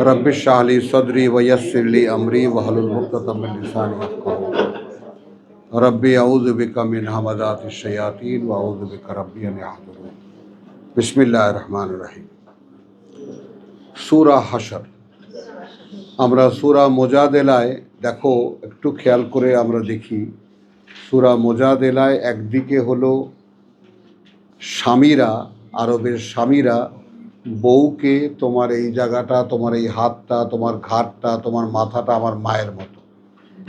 Rabbi इश्रह ली सदरी वयस्सिर ली अमरी वहलुल उक़दतम मिन लिसानी यफ़क़हू रब्बी अऊज़ु बिका मिन हमज़ातिश शयातीन व अऊज़ु बिका रब्बी अन यहज़ुरून। बिस्मिल्लाहिर रहमानिर रहीम। सूरा हशर। আমরা সূরা মুজাদেলায় দেখো, একটু খেয়াল করে আমরা দেখি সূরা মুজাদেলায় একদিকে হলো স্বামীরা, আরবের স্বামীরা বউকে তোমার এই জায়গাটা, তোমার এই হাতটা, তোমার ঘাটটা, তোমার মাথাটা আমার মায়ের মতো,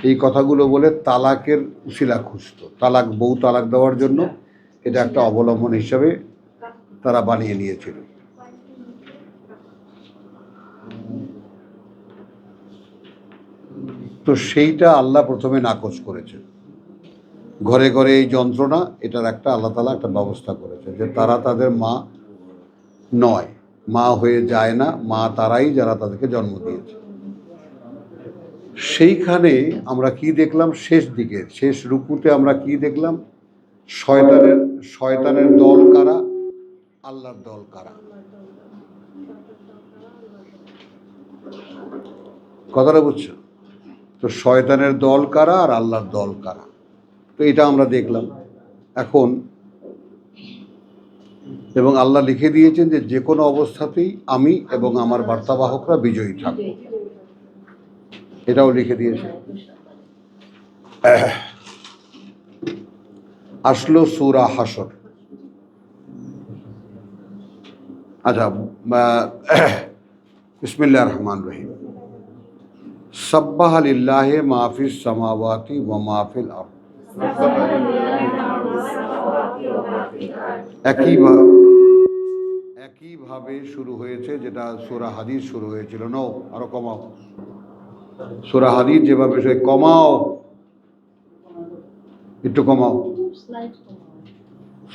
এই কথাগুলো বলে তালাকের উসিলা খুঁজত। তালাক, বউ তালাক দেওয়ার জন্য এটা একটা অবলম্বন হিসাবে তারা বানিয়ে নিয়েছিল। তো সেইটা আল্লাহ প্রথমে নাকচ করেছেন। ঘরে ঘরে এই যন্ত্রণা, এটার একটা আল্লাহ তাআলা একটা ব্যবস্থা করেছে যে তারা তাদের মা নয়, মা হয়ে যায় না, মা তারাই যারা তাদেরকে জন্ম দিয়েছে। সেইখানে আমরা কি দেখলাম, শেষ দিকে শেষ রুকুতে আমরা কি দেখলাম, শয়তানের দল কারা, আল্লাহর দল কারা। কথাটা বুঝছো? তো শয়তানের দল কারা আর আল্লাহর দল কারা, তো এটা আমরা দেখলাম এখন। এবং আল্লাহ লিখে দিয়েছেন যে যে কোনো অবস্থাতেই আমি এবং আমার বার্তাবাহকরা বিজয়ী থাকব, এটাও লিখে দিয়েছে। আসলো সূরা হাশর। আচ্ছা, বিসমিল্লাহির রহমানির রহিম। সাব্বাহা লিল্লাহি মা ফিস সামাওয়াতি ওয়া মা ফিল আরদ। একইভাবে শুরু হয়েছে যেটা সূরা হাদীদ শুরু হয়েছিল। নো, আরো কমাও। সূরা হাদীদ যেভাবে কমাও, একটু কমাও।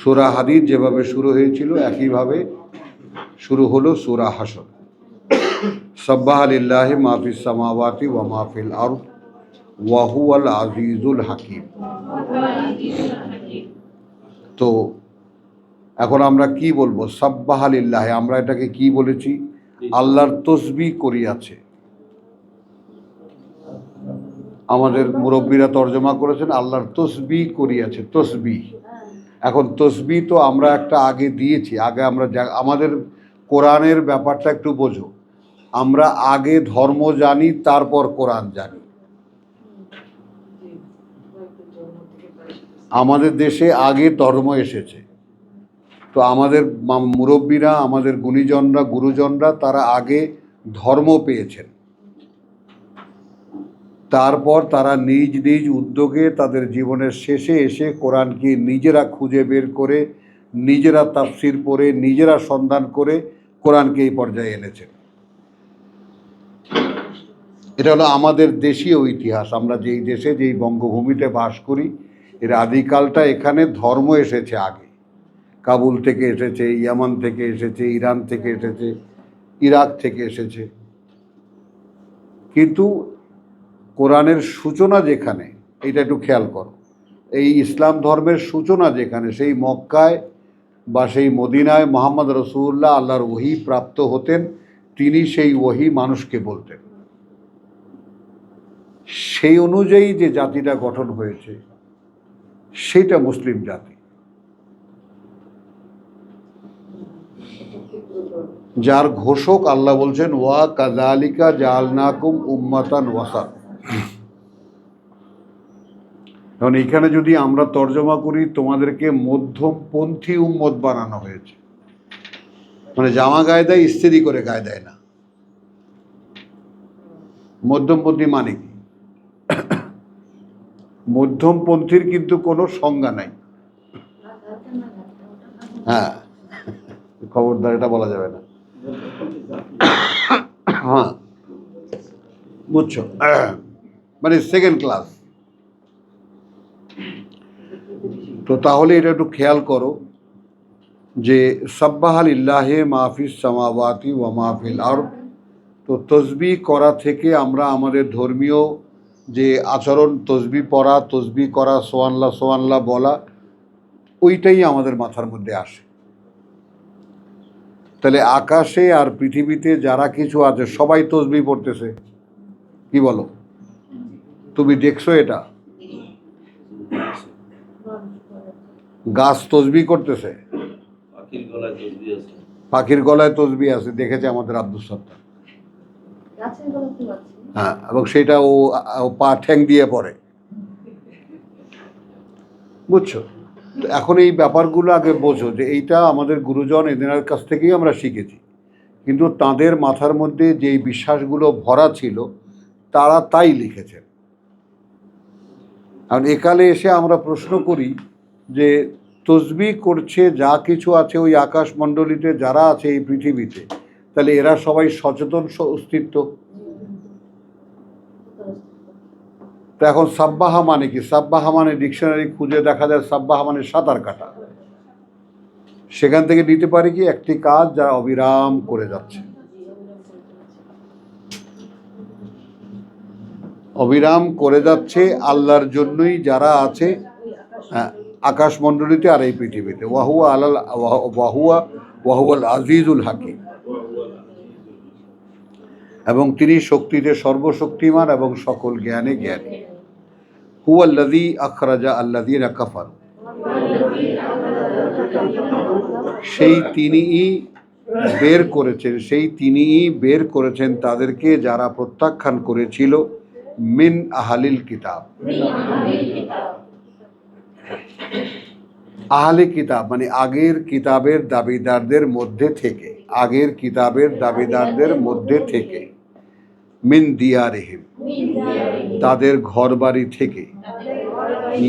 সূরা হাদীদ যেভাবে শুরু হয়েছিল একইভাবে শুরু হলো সূরা হাশর। সাব্বাহা লিল্লাহি মা ফিস সামাওয়াতি ওয়া মা ফিল আরদ ওয়া হুয়াল আজিজুল হাকিম। তো এখন আমরা কি বলবো? সাব্বাহা লিল্লাহি, আমরা এটাকে কি বলেছি? আল্লাহর তসবিহ করিয়াছে। আমাদের মুরব্বীরা তর্জমা করেছেন আল্লাহর তসবিহ করিয়াছে, তসবিহ। এখন তসবিহ তো আমরা একটা আগে দিয়েছি, আগে আমরা আমাদের কোরআনের ব্যাপারটা একটু বোঝো। আমরা আগে ধর্ম জানি, তারপর কোরআন জানি। আমাদের দেশে আগে ধর্ম এসেছে, তো আমাদের মুরব্বীরা, আমাদের গুণীজনরা, গুরুজনরা তারা আগে ধর্ম পেয়েছেন, তারপর তারা নিজ নিজ উদ্যোগে তাদের জীবনের শেষে এসে কোরআনকে নিজেরা খুঁজে বের করে, নিজেরা তাফসির পড়ে, নিজেরা সন্ধান করে কোরআনকে এই পর্যায়ে এনেছেন। এটা হলো আমাদের দেশীয় ইতিহাস। আমরা যেই দেশে, যেই বঙ্গভূমিতে বাস করি, এর আদিকালটা এখানে ধর্ম এসেছে আগে। কাবুল থেকে এসেছে, ইয়ামান থেকে এসেছে, ইরান থেকে এসেছে, ইরাক থেকে এসেছে। কিন্তু কোরআনের সূচনা যেখানে, এইটা একটু খেয়াল করো, এই ইসলাম ধর্মের সূচনা যেখানে, সেই মক্কায় বা সেই মদিনায় মুহাম্মদ রাসূলুল্লাহ আল্লাহর ওহী প্রাপ্ত হতেন, তিনি সেই ওহী মানুষকে বলতেন। সেই অনুযায়ী যে জাতিটা গঠন হয়েছে সেটা মুসলিম জাতি, যার ঘোষক আল্লাহ বলছেন ওয়া কাযালিকা জাআলনাকুম উম্মাতান ওয়াসাত। এখন এখানে যদি আমরা তর্জমা করি, তোমাদেরকে মধ্যমপন্থী উম্মত বানানো হয়েছে, মানে জামা গায়ে দেয়, ইস্ত্রি করে গায়ে দেয় না। মধ্যমপন্থী মানে কি? মধ্যমপন্থীর কিন্তু কোনো সংজ্ঞা নাই। হ্যাঁ, খবরদার, এটা বলা যাবে না। হ্যাঁ, বুঝছো, মানে সেকেন্ড ক্লাস। তো তাহলে এটা একটু খেয়াল করো যে সাব্বাহা লিল্লাহি মা ফিস সামাওয়াতি ওয়া মা ফিল আরদ। তো তসবিহ করা থেকে আমরা আমাদের ধর্মীয় যে আচরণ, তসবিহ পড়া, তসবিহ করা, সোয়ানলা সোয়ানলা বলা, ওইটাই আমাদের মাথার মধ্যে আসে। তাহলে আকাশে আর পৃথিবীতে যারা কিছু আছে সবাই তসবিহ পড়তেছে, কি বলো? তুমি দেখছো এটা? গাছ তসবিহ করতেছে, পাখির গলায় তসবিহ আছে, দেখেছে আমাদের আব্দুল সত্তার। হ্যাঁ, এবং সেটা ও পা ঠ্যাং দিয়ে পড়ে, বুঝছো? তো এখন এই ব্যাপারগুলো আগে বোঝো যে এইটা আমাদের গুরুজন এদের কাছ থেকেই আমরা শিখেছি, কিন্তু তাদের মাথার মধ্যে যেই বিশ্বাসগুলো ভরা ছিল তারা তাই লিখেছেন। কারণ একালে এসে আমরা প্রশ্ন করি যে তসবিহ করছে যা কিছু আছে ওই আকাশমণ্ডলীতে যারা আছে এই পৃথিবীতে, তাহলে এরা সবাই সচেতন অস্তিত্ব। তো এখন সাব্বাহা মানে কি? সাব্বাহা মানে ডিকশনারি খুঁজে দেখা যায় সাব্বাহা মানে সাঁতার কাটা। সেখান থেকে নিতে পারি কি একটি কাজ যারা অবিরাম করে যাচ্ছে, অবিরাম করে যাচ্ছে আল্লাহর জন্যই যারা আছে আকাশমণ্ডলীতে আর এই পৃথিবীতে। ওয়াহুয়া আলাল ওয়াহুয়াল আজিজুল হাকিম, এবং তিনি শক্তিতে সর্বশক্তিমান এবং সকল জ্ঞানে জ্ঞানী। হুয়াল্লাযী আখরাজা আল্লাযীনা কাফারু, সেই তিনিই বের করেছেন, সেই তিনিই বের করেছেন তাদেরকে যারা প্রত্যাখ্যান করেছিল মিন আহলিল কিতাব। আহলে কিতাব মানে আগের কিতাবের দাবিদারদের মধ্যে থেকে, আগের কিতাবের দাবিদারদের মধ্যে থেকে, মিন দিয়ারিহিম তাদের ঘরবাড়ি থেকে,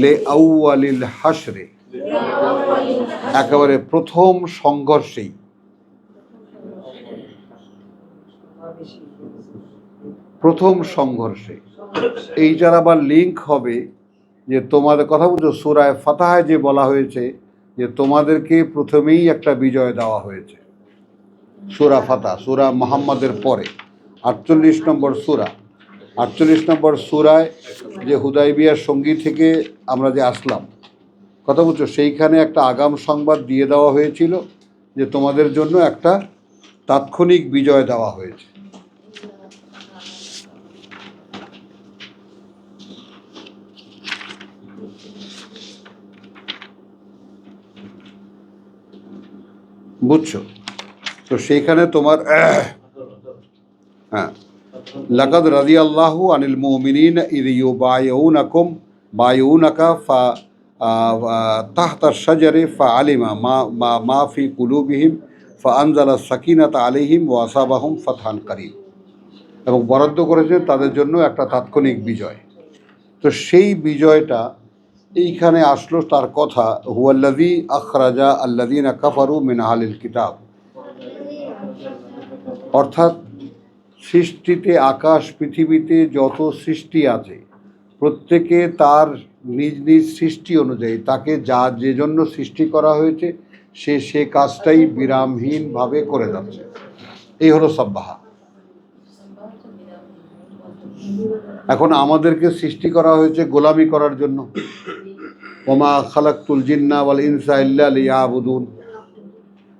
লে আউয়ালিল হাসরে একেবারে প্রথম সংঘর্ষেই, প্রথম সংঘর্ষে। এইটার আবার লিঙ্ক হবে যে তোমাদের কথা বলছো সূরা ফাতাহায় যে বলা হয়েছে যে তোমাদেরকে প্রথমেই একটা বিজয় দেওয়া হয়েছে। সূরা ফাতাহ, সূরা মুহাম্মাদের পরে 48 নম্বর সূরা, 48 নম্বর সূরায় যে হুদাইবিয়ার সঙ্গী থেকে আমরা যে আসলাম, কথা বলছো, সেইখানে একটা আগাম সংবাদ দিয়ে দেওয়া হয়েছিল যে তোমাদের জন্য একটা তাৎক্ষণিক বিজয় দেওয়া হয়েছে। বুঝছো? তো সেইখানে তোমার হ্যাঁ, লাকাদ রাদিয়াল্লাহু আনিল মুমিনিনা ইয ইউবাইউনাকুম বায়ুনাকা ফা তাহতা শাজারে ফা আলিমা মা ফি কুলুবিহিম ফা আনজালা সাকিনাতা আলাইহিম ওয়া আসাবাহুম ফাতহান কারীম, এবং বরাদ্দ করেছে তাদের জন্য একটা তাৎক্ষণিক বিজয়। তো সেই বিজয়টা এইখানে আসলো, তার কথা হুয়াল্লাযী আখরাজা আল্লাযীনা কাফারু মিন আহলিল কিতাব, অর্থাৎ সৃষ্টিতে আকাশ পৃথিবীতে যত সৃষ্টি আছে প্রত্যেকে তার নিজ নিজ সৃষ্টি অনুযায়ী তাকে যা যে জন্য সৃষ্টি করা হয়েছে সে কাজটাই বিরামহীনভাবে করে যাচ্ছে। এই হলো সাব্বাহা। এখন আমাদেরকে সৃষ্টি করা হয়েছে গোলামি করার জন্য, ওমা খালাকতুল জিন্না ওয়াল ইনসা ইল্লা লিয়াবুদুন।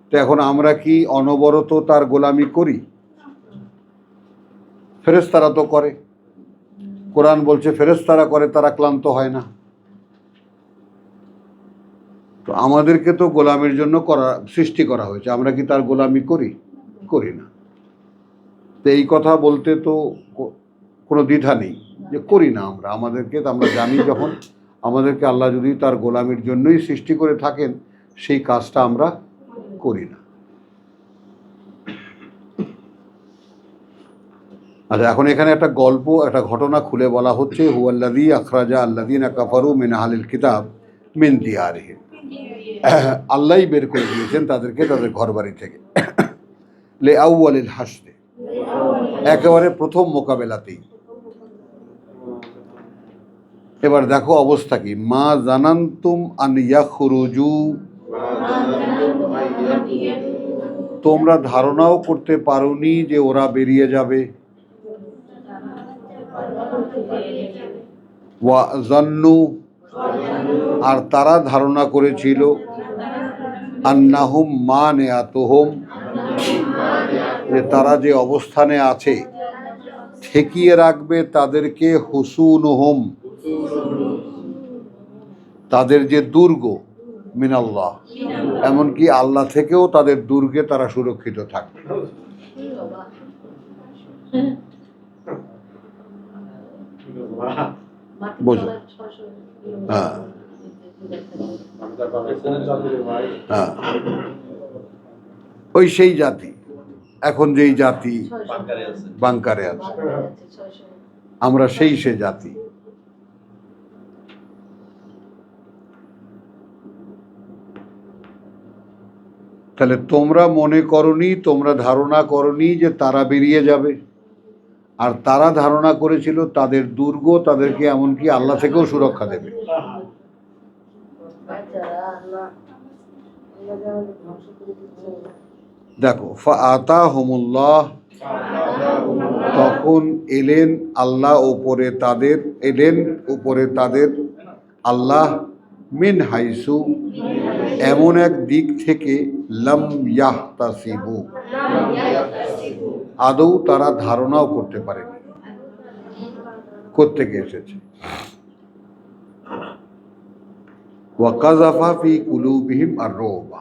তো এখন আমরা কি অনবরত তার গোলামি করি? ফেরেশতারা তো করে, কোরআন বলছে ফেরেশতারা করে, তারা ক্লান্ত হয় না। তো আমাদেরকে তো গোলামির জন্য সৃষ্টি করা হয়েছে, আমরা কি তার গোলামি করি? করি না। তো এই কথা বলতে তো কোনো দ্বিধা নেই যে করি না আমরা। আমাদেরকে তো আমরা জানি যখন আমাদেরকে আল্লাহ যদি তার গোলামির জন্যই সৃষ্টি করে থাকেন সেই কাজটা আমরা করি না। আচ্ছা, এখন এখানে একটা গল্প, একটা ঘটনা খুলে বলা হচ্ছে। হুয়াল্লাযী আখরাজা আল্লাযীনা কাফারু মিন আহলিল কিতাব মিন দিয়ারিহিম, আল্লাহই বের করে দিয়েছেন তাদেরকে তাদের ঘরবাড়ি থেকে, লে আউয়ালিল হাসরে একেবারে প্রথম মোকাবেলাতেই। এবার দেখো অবস্থা কি, মা জানান্তুম আন ইয়াখরুজু, তোমরা ধারণাও করতে পারোনি যে ওরা বেরিয়ে যাবে। ওয়া জান্নু, আর তারা ধারণা করেছিল আন্নাহুম মানিয়াতুহুম, যে তারা যে অবস্থানে আছে ঠেকিয়ে রাখবে তাদেরকে হুসুনুহুম, তাদের যে দুর্গ, মিনাল্লাহ, এমনকি আল্লাহ থেকেও তাদের দুর্গে তারা সুরক্ষিত থাকবে। বোঝো? হ্যাঁ হ্যাঁ, ওই সেই জাতি, এখন যেই জাতি বাংকারে আছে, আমরা সেই সে জাতি। তাহলে তোমরা মনে করনি, তোমরা ধারণা করনি যে তারা বেরিয়ে যাবে, আর তারা ধারণা করেছিল তাদের দুর্গ তাদেরকে এমনকি আল্লাহ থেকেও সুরক্ষা দেবে। দেখো, ফাআতাহুমুল্লাহ, তখন এলেন আল্লাহ উপরে তাদের, এলেন উপরে তাদের আল্লাহ মিন হাইসু, এমন এক দিক থেকে লাম ইয়াহতাসিবু, আদৌ তারা ধারণাও করতে পারেনি কোত্থেকে এসেছে। ওয়াকাযাফা ফি কুলুবিহিম আর-রুবা,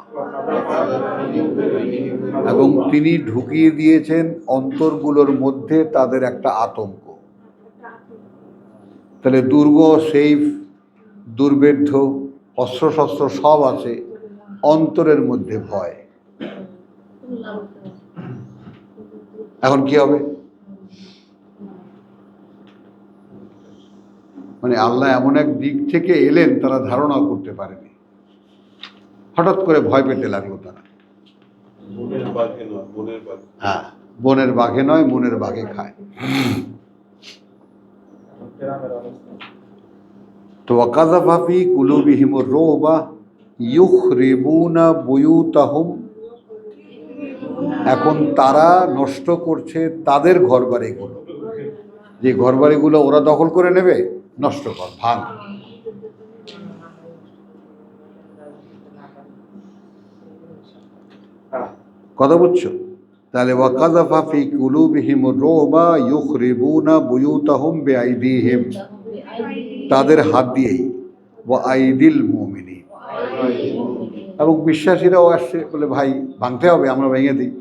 এবং তিনি ঢুকিয়ে দিয়েছেন অন্তরগুলোর মধ্যে তাদের একটা আতঙ্ক। তাহলে দুর্গ, সেইফ, দুর্ভেদ্য, অস্ত্রশস্ত্র সব আছে, অন্তরের মধ্যে ভয়। এখন কি হবে? মানে আল্লাহ এমন এক দিক থেকে এলেন তারা ধারণাও করতে পারেনি, হঠাৎ করে ভয় পেতে লাগলো তারা। হ্যাঁ, বনের বাঘে নয়, মনের বাঘে খায়। তো ওয়াকাযাফা ফি কুলুবিহিমুর রুবা ইউখরিবুনা বুয়ুতাহুম, এখন তারা নষ্ট করছে তাদের ঘরবাড়িগুলো, যে ঘরবাড়িগুলো ওরা দখল করে নেবে, নষ্ট কর, ভাঙ। কথা বুঝছো? তাহলে ওয়াকাযাফা ফি কুলুবিহিমুর রুবা ইউখরিবুনা বুয়ুতাহুম বিআইদিহিম, তাদের হাত দিয়েই, ওয়া আইদিল মুমিনিন, এবং বিশ্বাসীরাও আসছে বলে ভাই ভাঙতে হবে, আমরা ভেঙে দিই।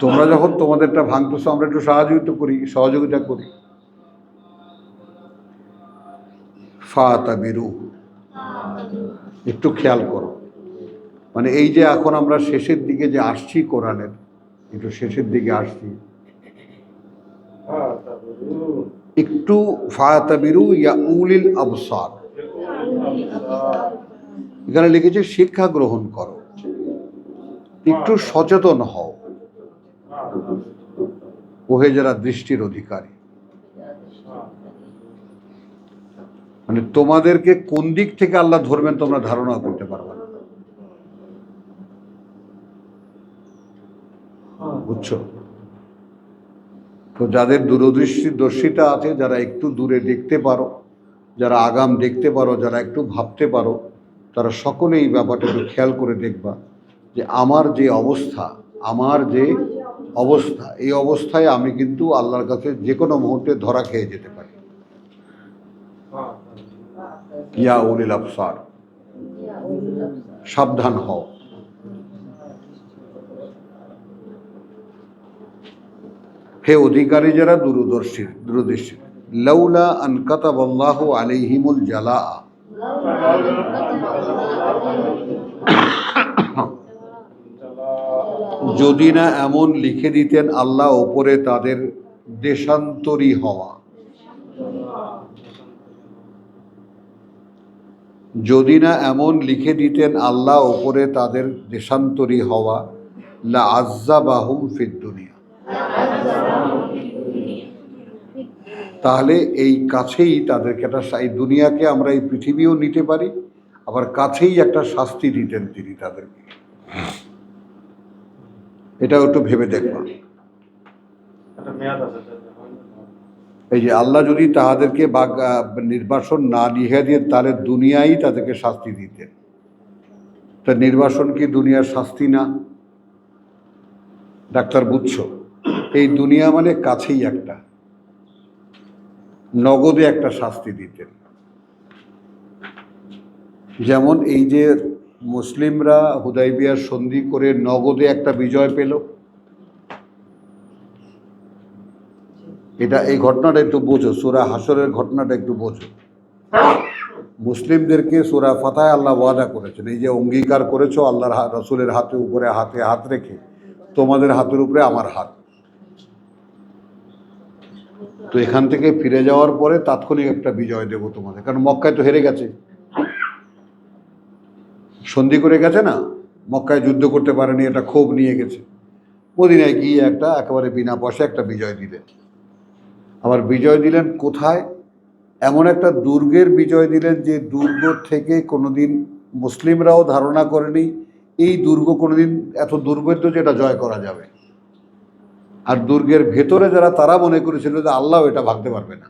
তোমরা যখন তোমাদেরটা ভাঙতেছো আমরা একটু সহযোগিতা করি। ফাতাবিরু, একটু খেয়াল করো, মানে এই যে এখন আমরা শেষের দিকে যে আসছি, কোরআনের একটু শেষের দিকে আসছি, একটু ফাতাবিরু ইয়া উলিল আবসার, এখানে লিখেছে শিক্ষা গ্রহণ করো, একটু সচেতন হও, ওহে যারা দৃষ্টির অধিকারী। মানে তোমাদেরকে কোন দিক থেকে আল্লাহ ধরবেন তোমরা ধারণা করতে পারবে না, বুঝছো? তো যাদের দূরদর্শিতা আছে, যারা একটু দূরে দেখতে পারো, যারা আগাম দেখতে পারো, যারা একটু ভাবতে পারো, তারা সকলে এই ব্যাপারটা একটু খেয়াল করে দেখবা যে আমার যে অবস্থা, এই অবস্থায় আমি কিন্তু আল্লাহর কাছে যে কোনো মুহূর্তে ধরা খেয়ে যেতে পারি। ইয়া উলিল আবসার, সাবধান হও। হে অধিকারী যারা দূরদর্শী, লাউলা আন কাতাবাল্লাহু আলাইহিমুল জালা, যদি না এমন লিখে দিতেন আল্লাহ ওপরে তাদের দেশান্তরী হওয়া, যদি না এমন লিখে দিতেন আল্লাহ ওপরে তাদের দেশান্তরী হওয়া, লা আযাবাহুম ফিদ দুনিয়া, তাহলে এই কাছেই তাদেরকে একটা, এই দুনিয়াকে আমরা এই পৃথিবীও নিতে পারি, আবার কাছেই একটা শাস্তি দিতেন তিনি তাদেরকে। এটাও একটু ভেবে দেখবা। এই যে আল্লাহ যদি তাহাদেরকে নির্বাসন না দিয়ে দিয়ে তাহলে দুনিয়ায় তাদেরকে শাস্তি দিতেন। তা নির্বাসন কি দুনিয়ার শাস্তি না? ডাক্তার বুঝছো, এই দুনিয়া মানে কাছেই একটা, নগদে একটা শাস্তি দিতেন। যেমন এই যে মুসলিমরা হুদাইবিয়ার সন্ধি করে নগদে একটা বিজয় পেল, এটা এই ঘটনাটা একটু বোঝো, সূরা হাসরের ঘটনাটা একটু বোঝো। মুসলিমদেরকে সূরা ফাতহায় আল্লাহ ওয়াদা করেছেন, এই যে অঙ্গীকার করেছো আল্লাহর রসুলের হাতে উপরে হাতে হাত রেখে, তোমাদের হাতের উপরে আমার হাত। তো এখান থেকে ফিরে যাওয়ার পরে তাৎক্ষণিক একটা বিজয় দেব তোমাদের, কারণ মক্কায় তো হেরে গেছে, সন্ধি করে গেছে না, মক্কায় যুদ্ধ করতে পারেনি, এটা ক্ষোভ নিয়ে গেছে। মদিনায় গিয়ে একটা একেবারে বিনা পয়সা একটা বিজয় দিলেন। আবার বিজয় দিলেন কোথায়? এমন একটা দুর্গের বিজয় দিলেন যে দুর্গ থেকে কোনোদিন মুসলিমরাও ধারণা করেনি এই দুর্গ কোনোদিন এত দুর্ভেদ্য যে এটা জয় করা যাবে। আর দুর্গের ভেতরে যারা, তারা মনে করেছিল যে আল্লাহ এটা ভাঙতে পারবে না,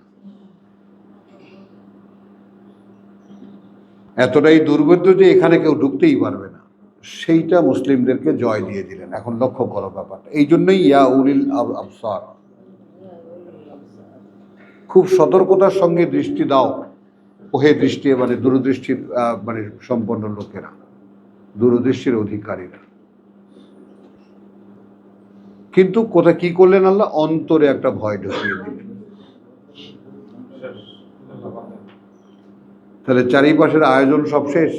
এতটাই দুর্ভেদ্য যে এখানে কেউ ঢুকতেই পারবে না। সেইটা মুসলিমদেরকে জয় দিয়ে দিলেন। এখন লক্ষ্য করো ব্যাপারটা, এই জন্যই ইয়া উলিল আবসার, খুব সতর্কতার সঙ্গে দৃষ্টি দাও, ওহে দৃষ্টি মানে দূরদৃষ্টির মানে সম্পন্ন লোকেরা, দূরদৃষ্টির অধিকারীরা। কিন্তু কোথায় কি করলেন আল্লাহ? অন্তরে একটা ভয় ঢুকিয়ে দিলেন। তাহলে চারিপাশের আয়োজন সব শেষ।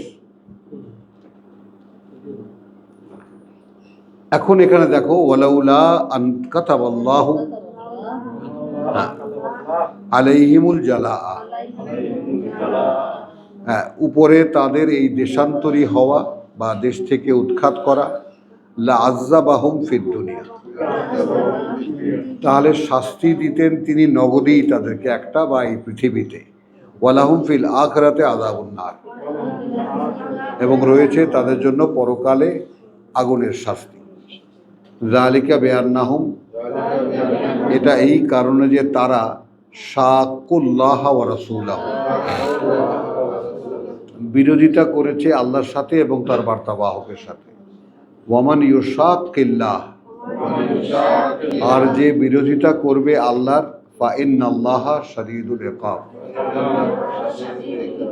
এখন এখানে দেখো, ওয়ালাউলা আন কাতাবাল্লাহু আলাইহিমুল জালাআ, হ্যাঁ, উপরে তাদের এই দেশান্তরী হওয়া বা দেশ থেকে উৎখাত করা, লা আযাবাহুম ফিদ দুনিয়া, তাহলে শাস্তি দিতেন তিনি নগদেই তাদেরকে একটা, বা এই পৃথিবীতে, ওয়ালাহুম ফিল আখিরাতে আযাবুন নার, এবং রয়েছে তাদের জন্য পরকালে আগুনের শাস্তি। যালিকা বিআন্নাহুম, এটা এই কারণে যে তারা শাকুল্লাহ ওয়া রাসূলাহু, বিরোধিতা করেছে আল্লাহর সাথে এবং তার বার্তাবাহকের সাথে। ওয়ামান ইউশাকিল্লাহ, আর যে বিরোধিতা করবে আল্লাহর, ফা ইন্নাল্লাহা শাদীদুল ইকাব,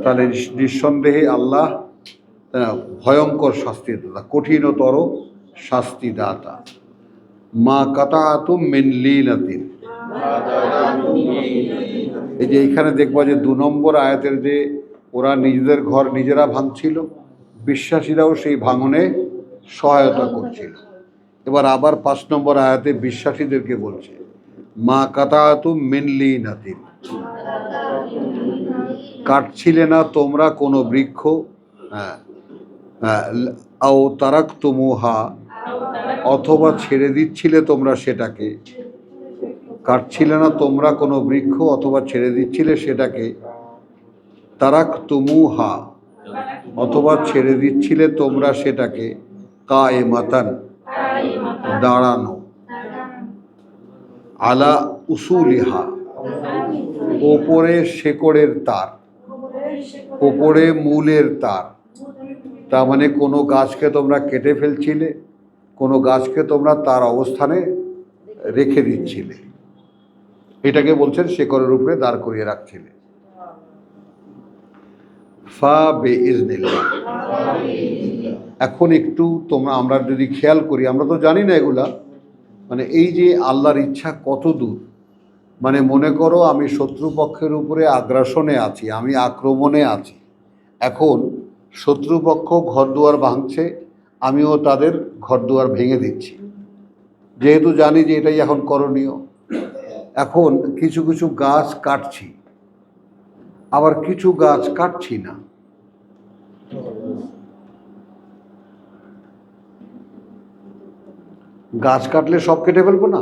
তাহলে নিঃসন্দেহে আল্লাহ ভয়ঙ্কর শাস্তিদাতা, কঠিনতর শাস্তিদাতা। মা কাতাতুম মিন লিনাতিন, এই যে এইখানে দেখবা যে 2 নম্বর আয়াতের যে ওরা নিজেদের ঘর নিজেরা ভাঙছিল, বিশ্বাসীরাও সেই ভাঙনে সহায়তা করছিল। এবার আবার 5 নম্বর আয়াতে বিশ্বাসীদেরকে বলছে, মা কাতাতুম মিন লিনাতিন, কাটছিলে না তোমরা কোনো বৃক্ষ, আও তারাকতুমুহা, অথবা ছেড়ে দিচ্ছিলে তোমরা সেটাকে, কাটছিলে না তোমরা কোনো বৃক্ষ অথবা ছেড়ে দিচ্ছিলে সেটাকে, তারাকতুমুহা, অথবা ছেড়ে দিচ্ছিলে তোমরা সেটাকে, কায়েমাতান, দাঁড়ানো, আলা উসুলিহা, ওপরে শেকড়ের তার, ওপরে মূলের তার। তার মানে কোনো গাছকে তোমরা কেটে ফেলছিলে, কোনো গাছকে তোমরা তার অবস্থানে রেখে দিচ্ছিলে, এটাকে বলছেন শেকড়ের উপরে দাঁড় করিয়ে রাখছিলে। ফা বিইজনিল্লাহ, এখন একটু আমরা যদি খেয়াল করি, আমরা তো জানি না এগুলা, মানে এই যে আল্লাহর ইচ্ছা কত দূর। মানে মনে করো আমি শত্রুপক্ষের উপরে আগ্রাসনে আছি, আমি আক্রমণে আছি, এখন শত্রুপক্ষ ঘরদুয়ার ভাঙছে, আমিও তাদের ঘরদুয়ার ভেঙে দিচ্ছি, যেহেতু জানি যে এটাই এখন করণীয়। এখন কিছু কিছু গাছ কাটছি, আবার কিছু গাছ কাটছি না। গাছ কাটলে সব কেটে ফেলবো না,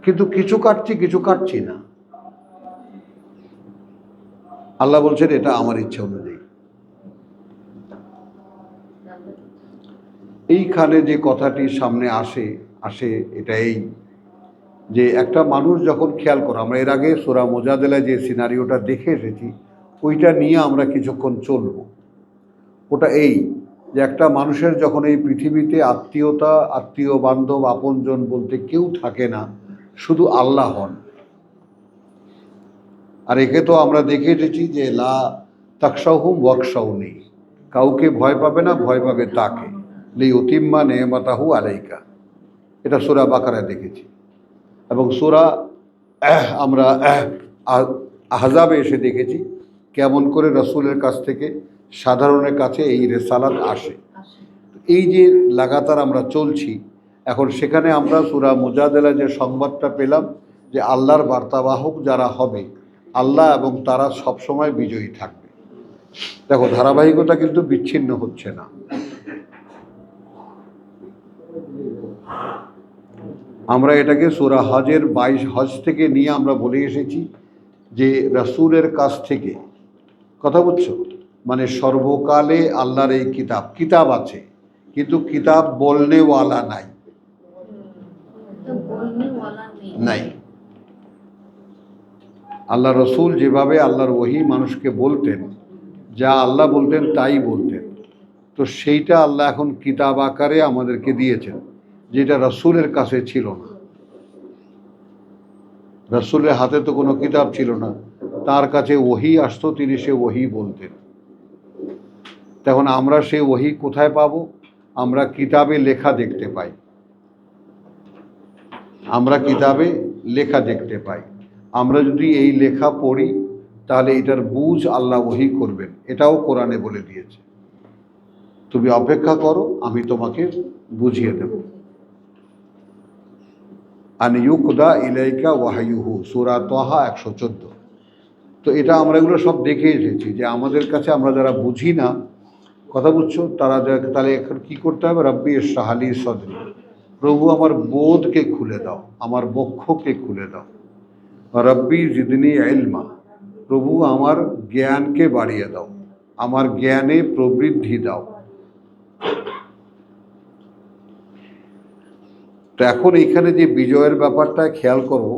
কিন্তু কিছু কাটছি কিছু কাটছি না। আল্লাহ বলছেন এটা আমার ইচ্ছা অনুযায়ী। এইখানে যে কথাটি সামনে আসে এটা এই যে একটা মানুষ যখন খেয়াল করো, আমরা এর আগে সূরা মুজাদালায় যে সিনারিওটা দেখে এসেছি ওইটা নিয়ে আমরা কিছুক্ষণ চলব। ওটা এই যে একটা মানুষের যখন এই পৃথিবীতে আত্মীয়তা, আত্মীয় বান্ধব, আপনজন বলতে কেউ থাকে না, শুধু আল্লাহ হন। আর একে তো আমরা দেখে এসেছি যে লা তাকশাহুম ওয়াকশাউনি, কাউকে ভয় পাবে না, ভয় পাবে তাকে। লিউতিম্মা নেমাতাহু আলাইকা, এটা সূরা বাকারায় দেখেছি। এবং সূরা আমরা আহজাবে এসে দেখেছি কেমন করে রাসূলের কাছ থেকে সাধারণের কাছে এই রেসালাত আসে। এই যে লাগাতার আমরা চলছি, এখন সেখানে আমরা সূরা মুজাদালা যে সংবাদটা পেলাম যে আল্লাহর বার্তাবাহক যারা হবে, আল্লাহ এবং তারা সবসময় বিজয়ী থাকবে। দেখো ধারাবাহিকতা কিন্তু বিচ্ছিন্ন হচ্ছে না। আমরা এটাকে সূরা হজের 22 হজ থেকে নিয়ে আমরা বলে এসেছি যে রাসূলের কাছ থেকে, কথা বুঝছো, মানে সর্বকালে আল্লাহর এই কিতাব আছে, কিন্তু কিতাব বলনেওয়ালা নাই। নাই। আল্লাহ রসুল যেভাবে আল্লাহর ওহী মানুষকে বলতেন, যা আল্লাহ বলতেন তাই বলতেন, তো সেইটা আল্লাহ এখন কিতাব আকারে আমাদেরকে দিয়েছেন, যেটা রসুলের কাছে ছিল না। রসুলের হাতে তো কোনো কিতাব ছিল না, তার কাছে ওহী আসতো, তিনি সে ওহী বলতেন। তখন আমরা সেই ওহী কোথায় পাবো? আমরা কিতাবে লেখা দেখতে পাই, আমরা কিতাবে লেখা দেখতে পাই। আমরা যদি এই লেখা পড়ি তাহলে এটার বুঝ আল্লাহ ওহী করবেন, এটাও কোরআনে বলে দিয়েছে। তুমি অপেক্ষা করো, আমি তোমাকে বুঝিয়ে দেব। আন ইউকদা ইলাইকা ওয়াহয়ুহু, সূরা তাহা 114। তো এটা আমরা এগুলো সব দেখে এসেছি যে আমাদের কাছে আমরা যারা বুঝি না, কথা বুঝছো, তাহলে এখন কী করতে হবে? রব্বি ইশরাহ লি সদরি, প্রভু আমার বোধকে খুলে দাও, আমার বক্ষকে খুলে দাও। রব্বি জিদনি ইলমা, প্রভু আমার জ্ঞানকে বাড়িয়ে দাও, আমার জ্ঞানে প্রবৃদ্ধি দাও। তো এখন এখানে যে বিজয়ের ব্যাপারটা খেয়াল করো,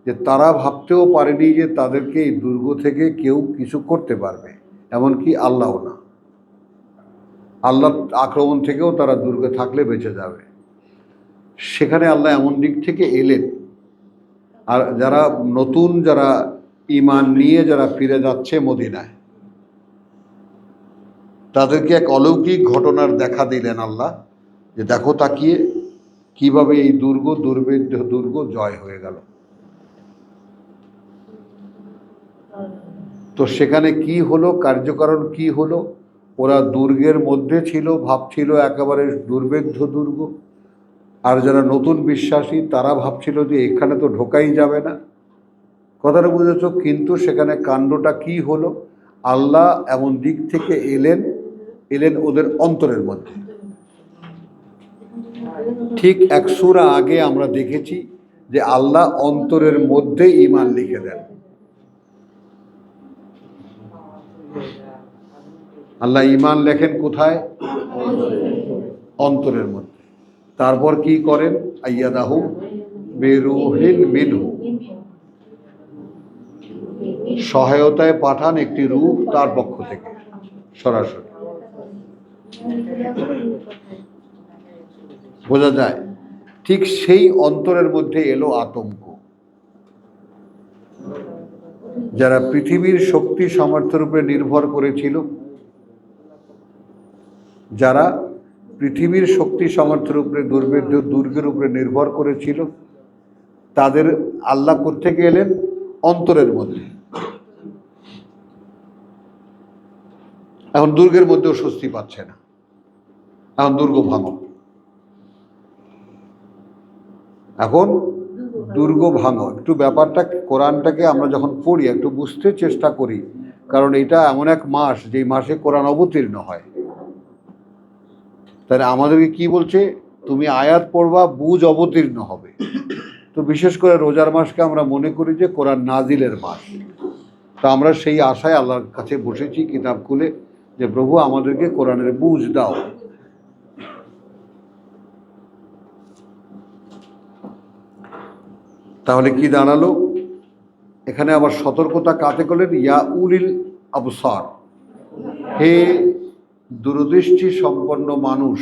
যে তারা ভাবতেও পারেনি যে তাদেরকে এই দুর্গ থেকে কেউ কিছু করতে পারবে, এমনকি আল্লাহও না। আল্লাহ আক্রমণ থেকেও তারা দুর্গে থাকলে বেঁচে যাবে। সেখানে আল্লাহ এমন দিক থেকে এলেন, আর যারা নতুন, যারা ঈমান নিয়ে যারা ফিরে যাচ্ছে মদিনায়, তাদেরকে এক অলৌকিক ঘটনার দেখা দিলেন আল্লাহ, যে দেখো তাকিয়ে কিভাবে এই দুর্ভেদ্য দুর্গ জয় হয়ে গেল। তো সেখানে কি হলো, কার্যকারণ কি হলো? ওরা দুর্গের মধ্যে ছিল, ভাবছিল একেবারে দুর্ভেদ্য দুর্গ। আর যারা নতুন বিশ্বাসী তারা ভাবছিল যে এখানে তো ঢোকাই যাবে না। কথাটা বুঝেছ? কিন্তু সেখানে কাণ্ডটা কি হলো? আল্লাহ এমন দিক থেকে এলেন ওদের অন্তরের মধ্যে। ঠিক এক সূরা আগে আমরা দেখেছি যে আল্লাহ অন্তরের মধ্যে ঈমান লিখে দেন। আল্লাহ ঈমান লেখেন কোথায়? অন্তরের মধ্যে। তারপর কি করেন? আইয়াদাহু বিরূহিন মিনহু, সহায়তায় পাঠান একটি রূহ তার পক্ষ থেকে সরাসরি। বোঝা যায়? ঠিক সেই অন্তরের মধ্যে এলো আতঙ্ক। যারা পৃথিবীর শক্তি সামর্থ্যের উপরে নির্ভর করেছিল, যারা পৃথিবীর শক্তি সামর্থ্যের উপরে দুর্গের উপরে নির্ভর করেছিল, তাদের আল্লাহ কোত্থেকে এলেন? অন্তরের মধ্যে। এখন দুর্গের মধ্যেও স্বস্তি পাচ্ছে না, এখন দুর্গ ভাঙো, এখন দুর্গ ভাঙো। একটু ব্যাপারটা, কোরআনটাকে আমরা যখন পড়ি একটু বুঝতে চেষ্টা করি, কারণ এটা এমন এক মাস যেই মাসে কোরআন অবতীর্ণ হয়। তাহলে আমাদেরকে কি বলছে? তুমি আয়াত পড়বা, বুঝ অবতীর্ণ হবে। তো বিশেষ করে রোজার মাসকে আমরা মনে করি যে কোরআন নাজিলের মাস। তো আমরা সেই আশায় আল্লাহর কাছে বসেছি কিতাব খুলে, যে প্রভু আমাদেরকে কোরআনের বুঝ দাও। তাহলে কি দাঁড়ালো? এখানে আবার সতর্কতা কাতে করলেন, ইয়া উলিল আবসার, হে দূরদৃষ্টি সম্পন্ন মানুষ,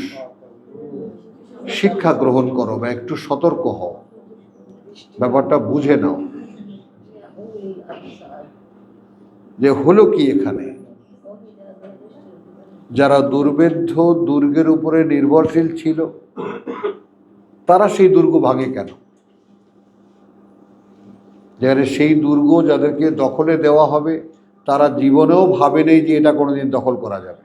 শিক্ষা গ্রহণ করো বা একটু সতর্ক হও, ব্যাপারটা বুঝে নাও যে হলো কি এখানে। যারা দুর্ভেদ্য দুর্গের উপরে নির্ভরশীল ছিল, তারা সেই দুর্গ ভাঙে কেন? যেখানে সেই দুর্গ যাদেরকে দখলে দেওয়া হবে, তারা জীবনেও ভাবে নেই যে এটা কোনোদিন দখল করা যাবে।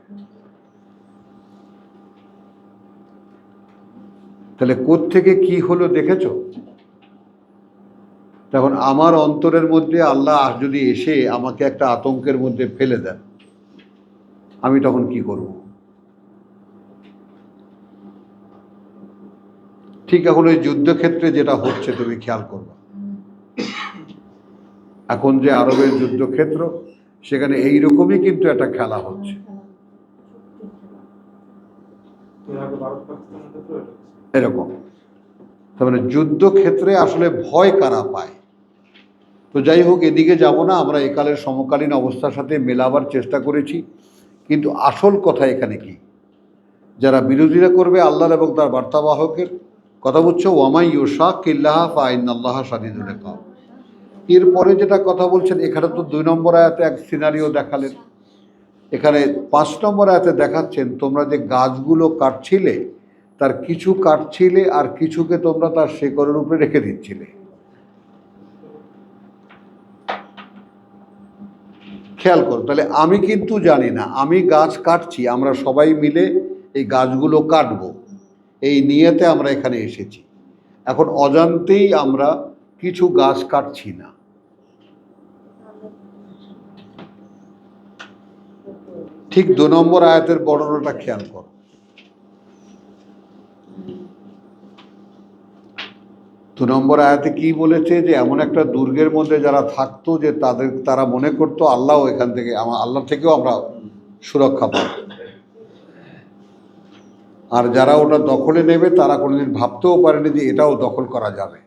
তাহলে কোত্থেকে কি হলো দেখেছ? তখন আমার অন্তরের মধ্যে আল্লাহ যদি এসে আমাকে একটা আতঙ্কের মধ্যে ফেলে দেন, আমি তখন কি করব? ঠিক এখন ওই যুদ্ধক্ষেত্রে যেটা হচ্ছে তুমি খেয়াল করবে, এখন যে আরবের যুদ্ধক্ষেত্র, সেখানে এইরকমই কিন্তু একটা খেলা হচ্ছে। এরকম তার মানে যুদ্ধক্ষেত্রে আসলে ভয় কারা পায়? তো যাই হোক, এদিকে যাব না, আমরা একালের সমকালীন অবস্থার সাথে মেলাবার চেষ্টা করেছি। কিন্তু আসল কথা এখানে কি? যারা বিরোধিতা করবে আল্লাহর এবং তার বার্তাবাহকের কথা, বুঝছো, ওয়ামাই ইউশাকিল্লাহ ফাইন্নাল্লাহ শাদীদুল ইকাব। এরপরে যেটা কথা বলছেন, এখানে তো 2 নম্বর আয়াতে এক সিনারিও দেখালেন, এখানে 5 নম্বর আয়াতে দেখাচ্ছেন তোমরা যে গাছগুলো কাটছিলে, তার কিছু কাটছিলে আর কিছুকে তোমরা তার শেকড়ের উপরে রেখে দিচ্ছিলে। খেয়াল করো, তাহলে আমি কিন্তু জানি না, আমি গাছ কাটছি, আমরা সবাই মিলে এই গাছগুলো কাটবো, এই নিয়েতে আমরা এখানে এসেছি। এখন অজান্তেই আমরা কিছু গাছ কাটছি না। ঠিক 2 নম্বর আয়াতের বর্ণনাটা খেয়াল করো। 2 নম্বর আয়াতে কি বলেছে? যে এমন একটা দুর্গের মধ্যে যারা থাকতো, যে তারা মনে করতো আল্লাহ এখান থেকে, আল্লাহ থেকেও আমরা সুরক্ষা পাব। আর যারা ওটা দখলে নেবে, তারা কোনোদিন ভাবতেও পারেনি যে এটাও দখল করা যাবে।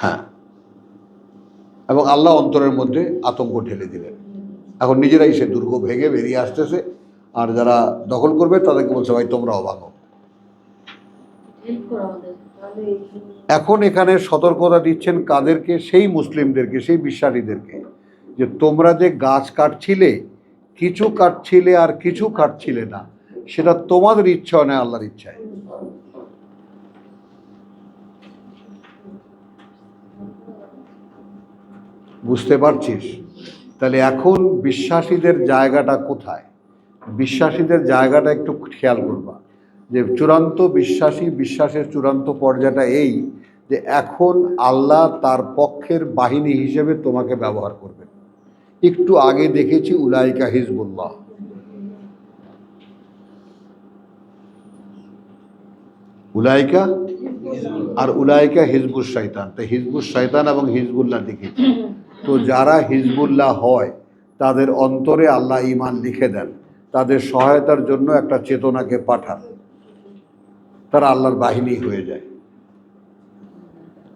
হ্যাঁ, এবং আল্লাহ অন্তরের মধ্যে আতঙ্ক ঢেলে দিলেন। এখন নিজেরাই সে দুর্গ ভেঙে বেরিয়ে আসতেছে, আর যারা দখল করবে তাদেরকে বলছে ভাই তোমরাও ভাগো। এখন এখানে সতর্কতা দিচ্ছেন কাদেরকে? সেই মুসলিমদেরকে, সেই বিশ্বাসীদেরকে, যে তোমরা যে গাছ কাটছিলে, কিছু কাটছিলে আর কিছু কাটছিলে না, সেটা তোমাদের ইচ্ছা নয়, আল্লাহর ইচ্ছায়। বুঝতে পারছিস? তাহলে এখন বিশ্বাসীদের জায়গাটা কোথায়? বিশ্বাসীদের জায়গাটা একটু খেয়াল করবা, যে চূড়ান্ত বিশ্বাসের চূড়ান্ত পর্যায়টা এই, যে এখন আল্লাহ তার পক্ষের বাহিনী হিসেবে তোমাকে ব্যবহার করবেন। একটু আগে দেখেছি উলাইকা হিজবুল্লাহ, উলাইকা আর উলাইকা হিজবুল শয়তান। তো হিজবুল শয়তান এবং হিজবুল্লাহ দেখেছি। তো যারা হিজবুল্লাহ হয়, তাদের অন্তরে আল্লাহ ঈমান লিখে দেন, তাদের সহায়তার জন্য একটা চেতনাকে পাঠান, তারা আল্লাহর বাহিনী হয়ে যায়।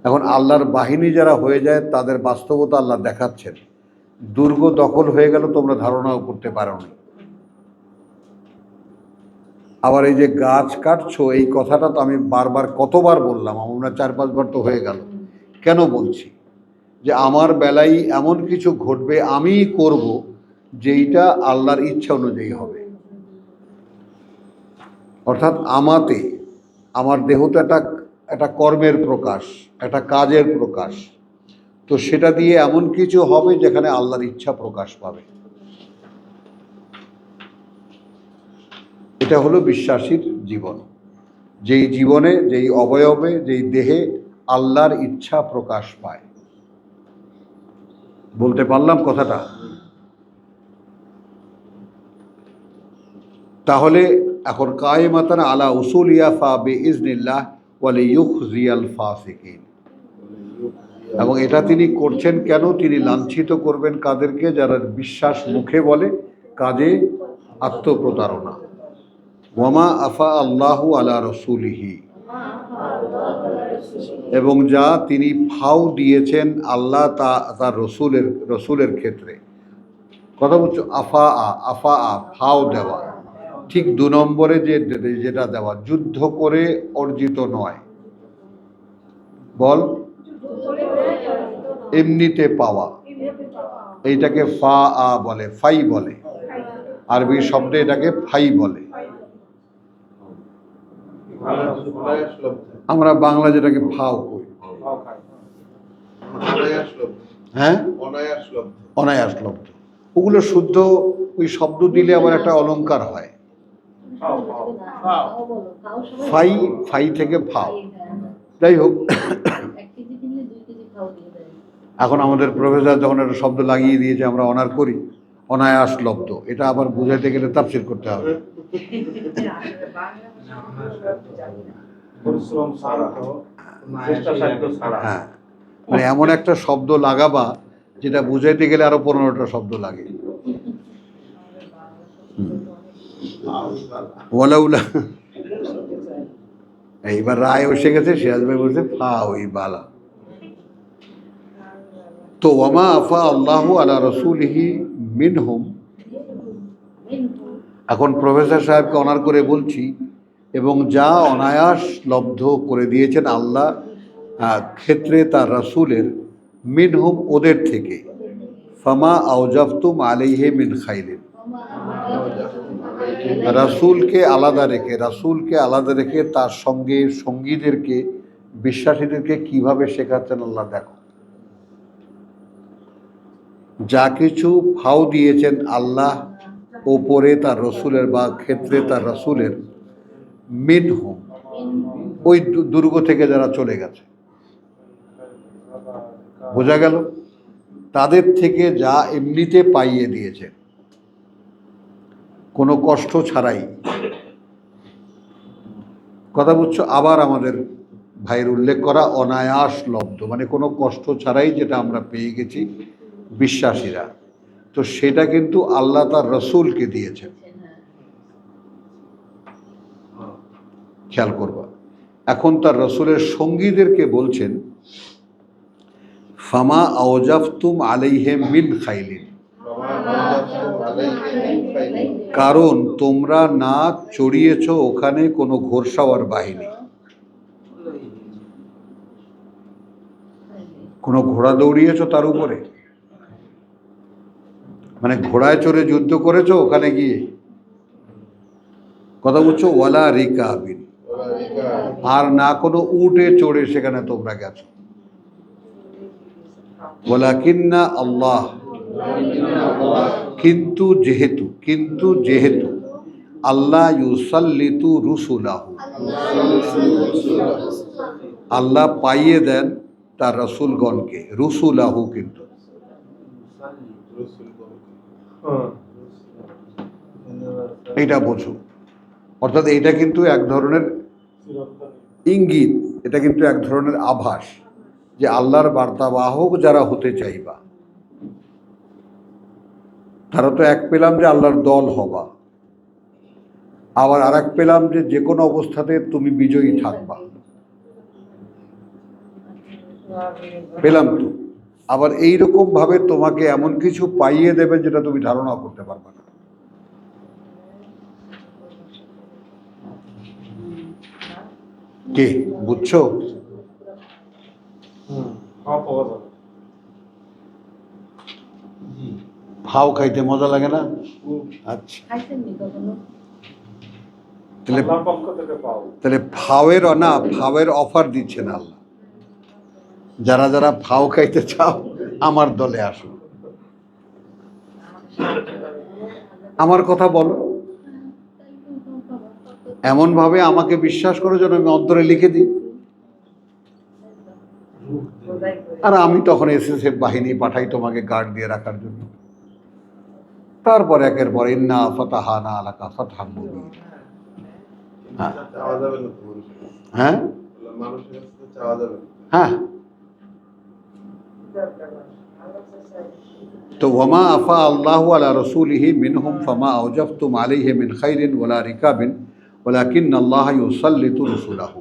এখন আল্লাহর বাহিনী যারা হয়ে যায়, তাদের বাস্তবতা আল্লাহ দেখাচ্ছেন। দুর্গ দখল হয়ে গেল, তোমরা ধারণাও করতে পারো না। আবার এই যে গাছ কাটছো, এই কথাটা তো আমি বারবার কতবার বললাম, আমরা 4-5 বার তো হয়ে গেল। কেন বলছি? যে আমার বেলায় এমন কিছু ঘটবে, আমি করব যেইটা আল্লাহর ইচ্ছা অনুযায়ী হবে। অর্থাৎ আমার দেহ তো একটা কর্মের প্রকাশ, একটা কাজের প্রকাশ। তো সেটা দিয়ে এমন কিছু হবে যেখানে আল্লাহর ইচ্ছা প্রকাশ পাবে। এটা হলো বিশ্বাসীর জীবন, যেই জীবনে, যেই অবয়বে, যেই দেহে আল্লাহর ইচ্ছা প্রকাশ পায়। বলতে পারলাম কথাটা? তাহলে এখন কায়েমাতান আলা উসুলিয়া ফা বিইজনিল্লাহ ওয়া লিইউখজিয়াল ফাসিকিন। এবং এটা তিনি করছেন কেন? তিনি লাঞ্ছিত করবেন কাদেরকে? যারা বিশ্বাস মুখে বলে, কাজে আত্মপ্রতারণা। ওয়ামা আফা আল্লাহু আলা রসুলিহি, এবং যা তিনি ফাও দিয়েছেন আল্লাহ তার রসুলের ক্ষেত্রে। কথা বলছো আফা ফাও দেওয়া, ঠিক 2 নম্বরে যেটা দেওয়া যুদ্ধ করে অর্জিত নয়, বল এমনিতে পাওয়া, এইটাকে ফা আ বলে, ফাই বলে, আরবি শব্দে এটাকে ফাই বলে। আমরা বাংলা যেটাকে ফাও কই, হ্যাঁ অনায়াস লব্ধ, ওগুলো শুদ্ধ ওই শব্দ দিলে আবার একটা অলংকার হয়। ফাই থেকে ফাও, যাই হোক। এখন আমাদের প্রফেসর যখন একটা শব্দ লাগিয়ে দিয়েছে আমরা অনার করি, অনায়াস লব্ধ, এটা আবার বুঝাইতে গেলে তাফসীর করতে হবে। হ্যাঁ, মানে এমন একটা শব্দ লাগাবা যেটা বুঝাইতে গেলে আরো 15টা শব্দ লাগে। ওয়ালাউলা, এইবার রায় এসে গেছে, সিরাজ ভাই বলছে ফা ওই বালা। তো ওয়ামা আফা আল্লাহু আলা রাসূলিহি মিনহুম, এখন প্রফেসর সাহেবকে অনার করে বলছি, এবং যা অনায়াস লব্ধ করে দিয়েছেন আল্লাহ ক্ষেত্রে তার রাসূলের, মিনহুম ওদের থেকে, ফামা আওজাফতুম আলাইহি মিন খাইলিন, রাসূলকে আলাদা রেখে তার সঙ্গে সঙ্গীদেরকে, বিশ্বাসীদেরকে কিভাবে শেখাচ্ছেন আল্লাহ দেখো। যা কিছু ফাও দিয়েছেন আল্লাহ ওপরে তার রসুলের বা ক্ষেত্রে তার রসুলের, মিনহুম ওই দুর্গ থেকে যারা চলে গেছে, বোঝা গেল, তাদের থেকে যা এমনিতে পাইয়ে দিয়েছে কোনো কষ্ট ছাড়াই। কথা বুঝছো? আবার আমাদের ভাইয়ের উল্লেখ করা অনায়াস লব্ধ, মানে কোনো কষ্ট ছাড়াই যেটা আমরা পেয়ে গেছি বিশ্বাসীরা, তো সেটা কিন্তু আল্লাহ তার রসুলকে দিয়েছেন। খেয়াল করবা, এখন তার রসুলের সঙ্গীদেরকে বলছেন ফামা আওজাফতুম আলাইহিম মিন খাইলিন, কারণ তোমরা না চড়িয়েছ ওখানে কোনো ঘোড়সাওয়ার বাহিনী, কোনো ঘোড়া দৌড়িয়েছ তার উপরে, মানে ঘোড়ায় চড়ে যুদ্ধ করেছো ওখানে গিয়ে। কথা বলছো ওয়ালা রিকাবিন, আর না কোনো উটে চড়ে সেখানে তোমরা গেছো। ওয়ালাকিন্না আল্লাহ, কিন্তু যেহেতু আল্লাহ ইউসাল্লিতু রুসুলাহু, আল্লাহ পাইয়ে দেন তার রসুলগণকে, রুসুলাহু কিন্তু এইটা বোঝো, অর্থাৎ এইটা কিন্তু এক ধরনের ইঙ্গিত, এটা কিন্তু এক ধরনের আভাস যে আল্লাহর বার্তাবাহক যারা হতে চাইবা তারা তো এক পেলাম যে আল্লাহর দল হবা, আবার আর এক পেলাম যে কোনো অবস্থাতে তুমি বিজয়ী থাকবা, পেলাম তো। আবার এইরকম ভাবে তোমাকে এমন কিছু পাইয়ে দেবে যেটা তুমি ধারণা করতে পারবে না। কে বুঝছো? ফাও খাইতে মজা লাগে না? আচ্ছা, তাহলে ফাওয়ের অফার দিচ্ছেন আল্লাহ, যারা যারা ফাও খাইতে চাও আমার দলে আসো, আমার কথা বলো, এমন ভাবে আমাকে বিশ্বাস করো যেন আমি অন্তরে লিখে দিই, আর আমি তখন এসএসএফ বাহিনী পাঠাই তোমাকে গার্ড দিয়ে রাখার জন্য। তারপর একের পর ইন্না ফাতাহানা লাকা ফাতহাম মুবিনা। হ্যাঁ হ্যাঁ, তো ওয়ামা আফা আল্লাহু আলা রাসূলিহি মিনহুম ফামা আওজাফতুম আলাইহি মিন খাইরিন ওয়ালা রিকাবিন ওয়ালাকিন্না আল্লাহ ইউসাল্লিতু রুসুলাহু।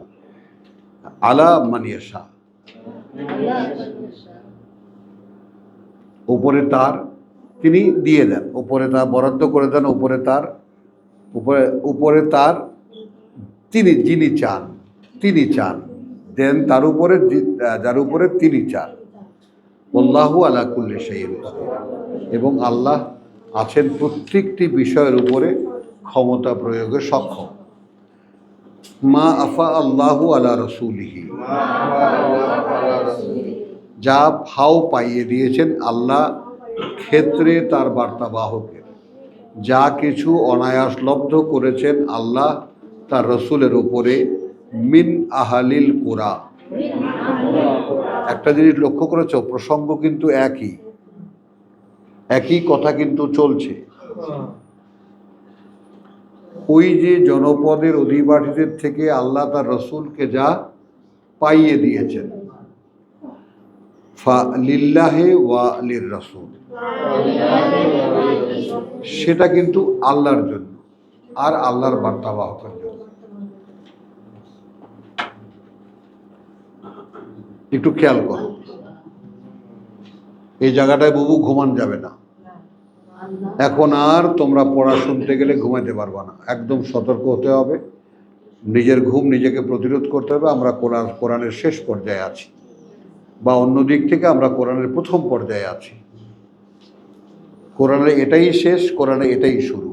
আলা মান ইয়াশা, উপরে তার তিনি দিয়ে দেন, উপরে তার বরাদ্দ করে দেন, উপরে তার উপরে তার তিনি যিনি চান তিনি চান দেন, তার উপরে যার উপরে তিনি চান। আল্লাহু আলা কুল্লি শাইইন কাদির, এবং আল্লাহ আছেন প্রত্যেকটি বিষয়ের উপরে ক্ষমতা প্রয়োগে সক্ষম। মা আফা আল্লাহু আলা রসুলিহি, যা ফাও পাইয়ে দিয়েছেন আল্লাহ ক্ষেত্রে তার বার্তাবাহকের, যা কিছু অনায়াস লব্ধ করেছেন আল্লাহ তার রসুলের উপরে, মিন আহালিল কুরা। একটা জিনিস লক্ষ্য করেছ, প্রসঙ্গ কিন্তু একই কথা কিন্তু চলছে। ওই যে জনপদের অধিবাসীদের থেকে আল্লাহ তার রসুলকে যা পাইয়ে দিয়েছেন, ফা লিল্লাহে ওয়া লির রাসূল, সেটা কিন্তু আল্লাহর জন্য আর আল্লাহর বার্তাবাহকের জন্য। একটু খেয়াল করো, এই জায়গাটায় বাবু ঘুমান যাবে না। এখন আর তোমরা পড়া শুনতে গেলে ঘুমাতে পারবা না, একদম সতর্ক হতে হবে, নিজের ঘুম নিজেকে প্রতিরোধ করতে হবে। আমরা কোরআনের শেষ পর্যায়ে আছি, বা অন্য দিক থেকে আমরা কোরআনের প্রথম পর্যায়ে আছি। কোরআনের এটাই শেষ, কোরআনে এটাই শুরু,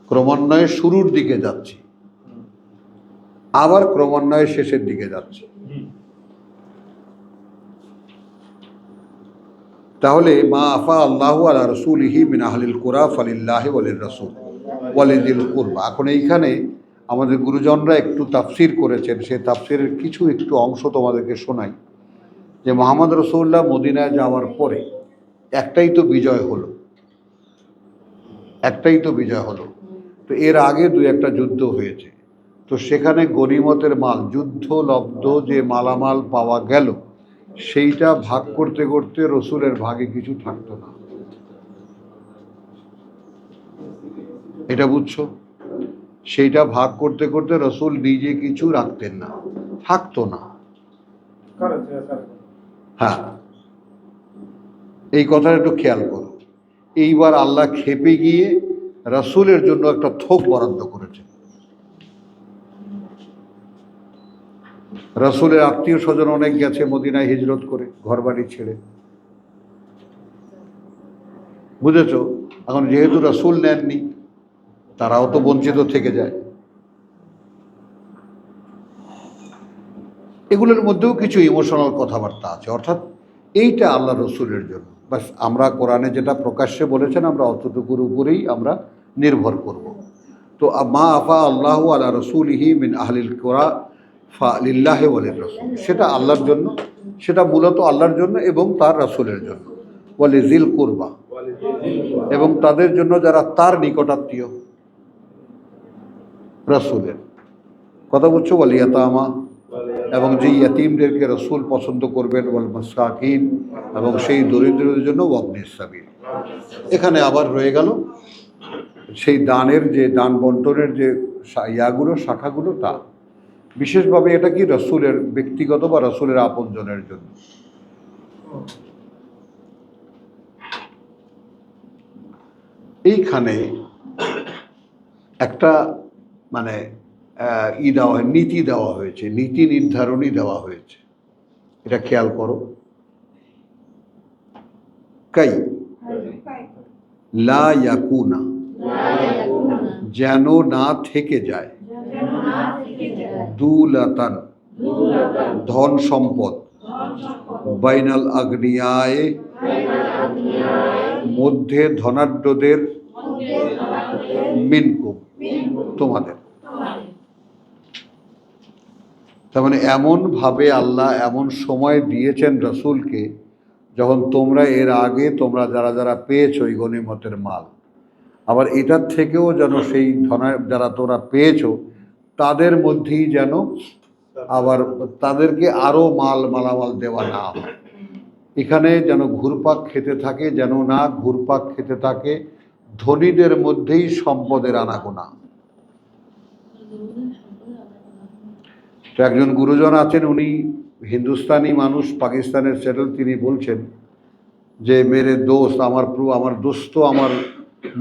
ক্রমান্বয়ে শুরুর দিকে যাচ্ছি, আবার ক্রমান্বয়ে শেষের দিকে যাচ্ছি। তাহলে মা আফা আল্লাহু আলা রাসূলিহি মিন আহলিল কুরা ফালিল্লাহি ওয়া লির রাসূল ওয়া লিযিল কুরবা। এখন এইখানে আমাদের গুরুজনরা একটু তাফসীর করেছেন, সেই তাফসীরের একটু অংশ তোমাদেরকে শোনাই। যে মুহাম্মদ রাসূলুল্লাহ মদিনায় যাওয়ার পরে একটাই তো বিজয় হলো, তো এর আগে দুই একটা যুদ্ধ হয়েছে, তো সেখানে গনিমতের মাল, যুদ্ধলব্ধ যে মালামাল পাওয়া গেল, সেইটা ভাগ করতে করতে রসুলের ভাগে কিছু থাকতো না। এটা বুঝছো? সেইটা ভাগ করতে করতে রসুল নিজে কিছু রাখতেন না, থাকতো না। হ্যাঁ, এই কথাটা একটু খেয়াল করো। এইবার আল্লাহ খেপে গিয়ে রসুলের জন্য একটা থোক বরাদ্দ করেছে। রসুলের আত্মীয় স্বজন অনেক গেছে মদিনায় হিজরত করে, ঘর বাড়ি ছেড়ে, বুঝেছ? এখন যেহেতু রসুল নেননি, তারাও তো বঞ্চিত থেকে যায়। এগুলোর মধ্যেও কিছু ইমোশনাল কথাবার্তা আছে, অর্থাৎ এইটা আল্লাহ রসুলের জন্য। বাস আমরা কোরআনে যেটা প্রকাশ্যে বলেছেন, আমরা অতটুকুর উপরেই আমরা নির্ভর করব। তো মা আফা আল্লাহু আলা রসুলিহি মিন আহলিল কুরা ফা লিল্লাহি ওয়া লির রাসূল, সেটা আল্লাহর জন্য, সেটা মূলত আল্লাহর জন্য এবং তার রাসূলের জন্য। ওয়া লিযিল কুরবা, এবং তাদের জন্য যারা তার নিকটাত্মীয়, রাসূলের কথা বলছো। ওয়াল ইয়াতামা, এবং যে ইয়াতিমদেরকে রসুল পছন্দ করবেন, ওয়াল মাসাকিন, এবং সেই দরিদ্রদের জন্য ওয়াবনিস সাবিল। এখানে আবার রয়ে গেল সেই দানের, যে দান বন্টনের যে শাখাগুলো, তা বিশেষভাবে এটা কি রসুলের ব্যক্তিগত বা রসুলের আপনজনের জন্য। এইখানে একটা মানে নীতি দেওয়া হয়েছে, নীতি নির্ধারণী দেওয়া হয়েছে। এটা খেয়াল করো। কাই লা ইয়াকুনা, যেন না থেকে যায়, দুলাতান, ধন সম্পদ, বাইনাল আগ্নিয়ায়ে, মধ্যে ধনাঢ্যদের, মিনকুম, তোমাদের। তার মানে এমনভাবে আল্লাহ এমন সময় দিয়েছেন রসুলকে, যখন তোমরা এর আগে তোমরা যারা যারা পেয়েছো এই গনিমতের মাল, আবার এটার থেকেও যেন সেই যারা তোমরা পেয়েছো তাদের মধ্যেই যেন আবার তাদেরকে আরও মালামাল দেওয়া না হয়। এখানে যেন ঘুরপাক খেতে থাকে, যেন না ঘুরপাক খেতে থাকে ধনীদের মধ্যেই সম্পদের আনাগোনা। তো একজন গুরুজন আছেন, উনি হিন্দুস্তানি মানুষ, পাকিস্তানের সেটেল, তিনি বলছেন যে মেরে দোস্ত, আমার দোস্ত আমার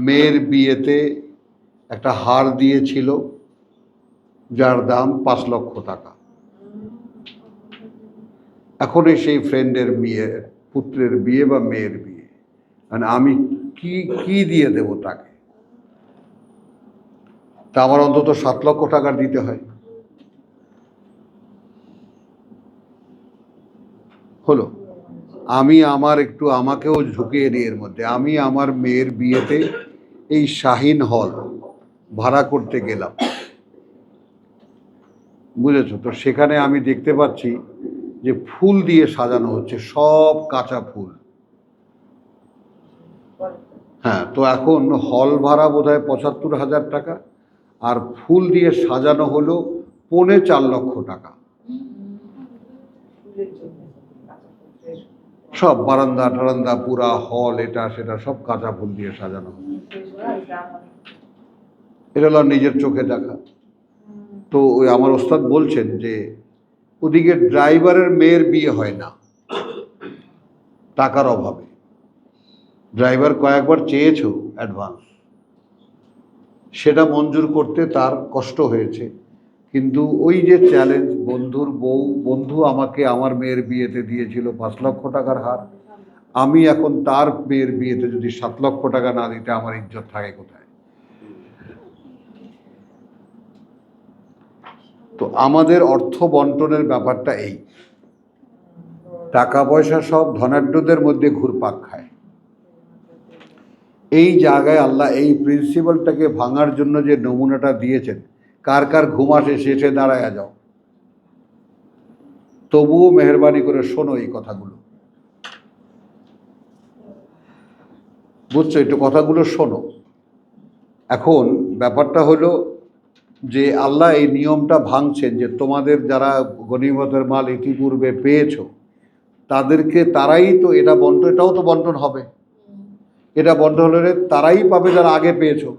মেয়ের বিয়েতে একটা হার দিয়েছিল যার দাম 5 লক্ষ টাকা। এখনই সেই ফ্রেন্ডের বিয়ে, পুত্রের বিয়ে বা মেয়ের বিয়ে, মানে আমি কি কি দিয়ে দেব তাকে? তা আমার অন্তত 7 লক্ষ টাকা দিতে হয়। হলো, আমি আমাকেও ঝুঁকিয়ে নিই এর মধ্যে। আমি আমার মেয়ের বিয়েতে এই শাহিন হল ভাড়া করতে গেলাম, বুঝেছো তো? সেখানে আমি দেখতে পাচ্ছি যে ফুল দিয়ে সাজানো হচ্ছে, সব কাঁচা ফুল। হ্যাঁ, তো এখন হল ভাড়া বোধহয় 75,000 টাকা, আর ফুল দিয়ে সাজানো হলো 4.25 লক্ষ টাকা। সব বারান্দা টারান্দা, পুরা হল, এটা সেটা সব কাঁচা ফুল দিয়ে সাজানো হলো। এটা হলো নিজের চোখে দেখা। তো ওই আমার ওস্তাদ বলছেন যে ওদিকে ড্রাইভারের মেয়ের বিয়ে হয় না টাকার অভাবে। ড্রাইভার কয়েকবার চেয়েছো অ্যাডভান্স, সেটা মঞ্জুর করতে তার কষ্ট হয়েছে। কিন্তু ওই যে চ্যালেঞ্জ, বন্ধু আমাকে আমার মেয়ের বিয়েতে দিয়েছিল 5 লক্ষ টাকার হার, আমি এখন তার মেয়ের বিয়েতে যদি 7 লক্ষ টাকা না দিতে, আমার ইজ্জত থাকে কোথায়? তো আমাদের অর্থ বন্টনের ব্যাপারটা এই, টাকা পয়সা সব ধনাঢ্যদের মধ্যে ঘুরপাক খায়। এই জায়গায় আল্লাহ এই প্রিন্সিপালটাকে ভাঙার জন্য যে নমুনাটা দিয়েছেন, কার কার ঘুম আসে শেষে দাঁড়ায়া যাও, তবুও মেহরবানি করে শোনো এই কথাগুলো, বুঝছো? একটু কথাগুলো শোনো। এখন ব্যাপারটা হলো যে আল্লাহ এই নিয়মটা ভাঙছেন যে তোমাদের যারা গনিমতের মাল ইতিপূর্বে পেয়েছো, তাদেরকে তারাই তো এটাও তো বন্টন হবে। এটা বন্টন হলে তারাই পাবে যারা আগে পেয়েছো।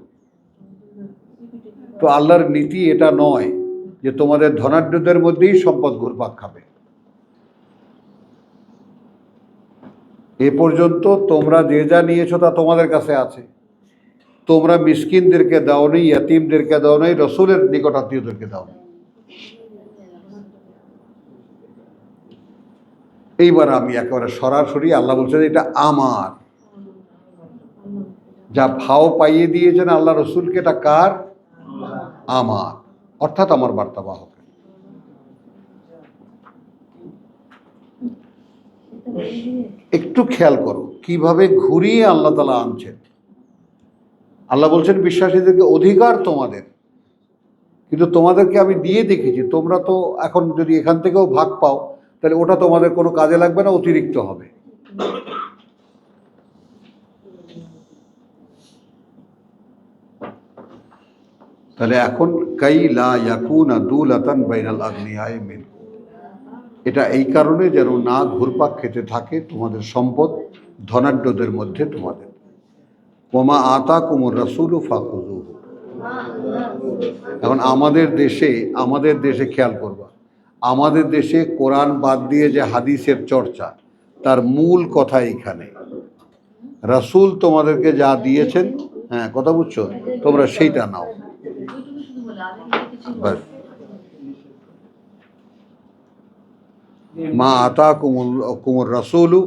তো আল্লাহর নীতি এটা নয় যে তোমাদের ধনাঢ্যদের মধ্যেই সম্পদ ঘুরপাক খাবে। এ পর্যন্ত তোমরা যে যা নিয়েছো তা তোমাদের কাছে আছে। তোমরা মিসকিনদেরকে দাও নেই, ইয়াতিমদেরকে দাও নেই, রসুলের নিকট আত্মীয়দেরকে দাও নেই। এইবার আমি একেবারে সরাসরি, আল্লাহ বলছেন এটা আমার, যা ভাও পাইয়ে দিয়েছেন আল্লাহ রসুলকে, এটা কার? আমার, অর্থাৎ আমার বার্তাবাহক। একটু খেয়াল করো কিভাবে ঘুরিয়ে আল্লাহ তাআলা আনছেন। আল্লাহ বলছেন বিশ্বাসীদেরকে অধিকার তোমাদের, কিন্তু তোমাদেরকে আমি দিয়ে দেখেছি, তোমরা তো এখন যদি এখান থেকেও ভাগ পাও তাহলে ওটা তোমাদের কোনো কাজে লাগবে না, অতিরিক্ত হবে। তাহলে এখন কাই লা ইয়াকুনা দুলাতান বাইনাল আগনিয়াই মিনকুম, এটা এই কারণে যেন না ঘুরপাক খেতে থাকে তোমাদের সম্পদ ধনাঢ্যদের মধ্যে তোমাদের। ওমা আতাকুমুর রাসূলু ফাখুযুহু। এখন আমাদের দেশে খেয়াল করবা, আমাদের দেশে কোরআন বাদ দিয়ে যে হাদিসের চর্চা, তার মূল কথা এইখানে, রাসূল তোমাদেরকে যা দিয়েছেন, হ্যাঁ কথা বুঝছো, তোমরা সেইটা নাও ব্যাস। মা আতাকুমুর রাসূলু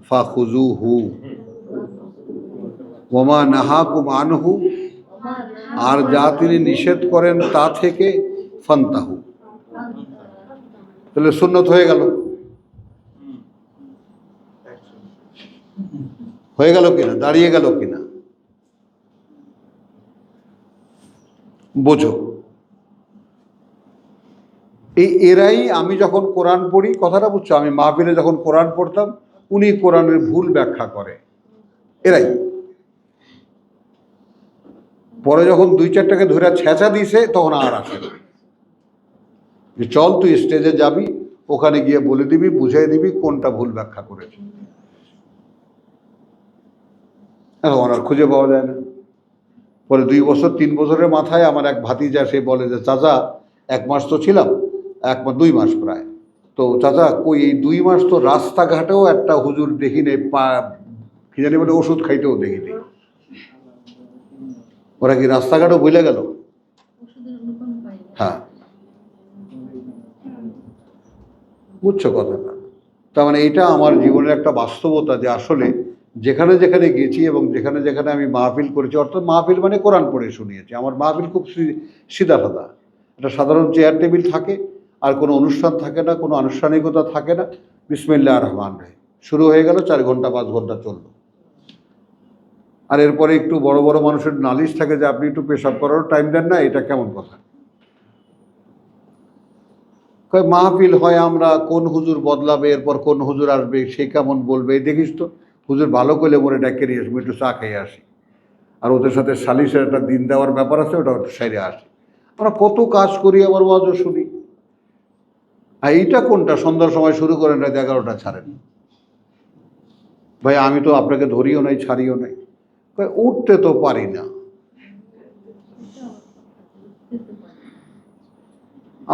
ফাখুযুহু ওমা নাহাকুম আনহু, আর যা তিনি নিষেধ করেন তা থেকে ফান্তাহু। তাহলে সুন্নত হয়ে গেল কিনা, দাঁড়িয়ে গেল কিনা, বোঝো। এরাই, আমি যখন কোরআন পড়ি, কথাটা বুঝছো, আমি মাহফিলে যখন কোরআন পড়তাম, উনি কোরআনের ভুল ব্যাখ্যা করে, এরাই পরে যখন 2-4টাকে ধরে ছেঁচা দিছে তখন আর আসে না, যে চল তুই স্টেজে যাবি, ওখানে গিয়ে বলে দিবি, বুঝাই দিবি কোনটা ভুল ব্যাখ্যা করেছে। এখন আর খুঁজে পাওয়া যায় না। পরে 2 বছর 3 বছরের মাথায় আমার এক ভাতিজা, সে বলে যে চাচা 1 মাস তো ছিলাম, 2 মাস প্রায়। তো চাচা কই এই 2 মাস তো রাস্তাঘাটেও একটা হুজুর দেখি নেই, কি জানি বলে ওষুধ খাইতেও দেখি নেই। ওরা কি রাস্তাঘাটও ভুলে গেল? হ্যাঁ, বুঝছো কথাটা? তার মানে এটা আমার জীবনের একটা বাস্তবতা যে আসলে যেখানে যেখানে গেছি এবং যেখানে যেখানে আমি মাহফিল করেছি, অর্থাৎ মাহফিল মানে কোরআন পড়ে শুনিয়েছি। আমার মাহফিল খুব সিধা সাদা, একটা সাধারণ চেয়ার টেবিল থাকে, আর কোনো অনুষ্ঠান থাকে না, কোনো আনুষ্ঠানিকতা থাকে না। বিসমিল্লাহির রহমানির রহিম শুরু হয়ে গেল, 4 ঘন্টা 5 ঘন্টা চললো। আর এরপরে একটু বড় বড় মানুষের নালিশ থাকে যে আপনি একটু পেশাব করারও টাইম দেন না, এটা কেমন কথা? মাহফিল হয়, আমরা কোন হুজুর বদলাবে, এরপর কোন হুজুর আসবে, সে কেমন বলবে, দেখিস তো হুজুর ভালো করলে মরে ডাকে নিয়ে আসবো, একটু চা খেয়ে আসি, আর ওদের সাথে সালিশের একটা দিন দেওয়ার ব্যাপার আছে, ওটা একটু সাইরে আসি। আমরা কত কাজ করি, আবার ওয়াজও শুনি। আর এইটা কোনটা সন্ধ্যার সময় শুরু করেন, রাত 11টা ছাড়েন। ভাই আমি তো আপনাকে ধরিও নাই, ছাড়িও নাই। উঠতে তো পারি না।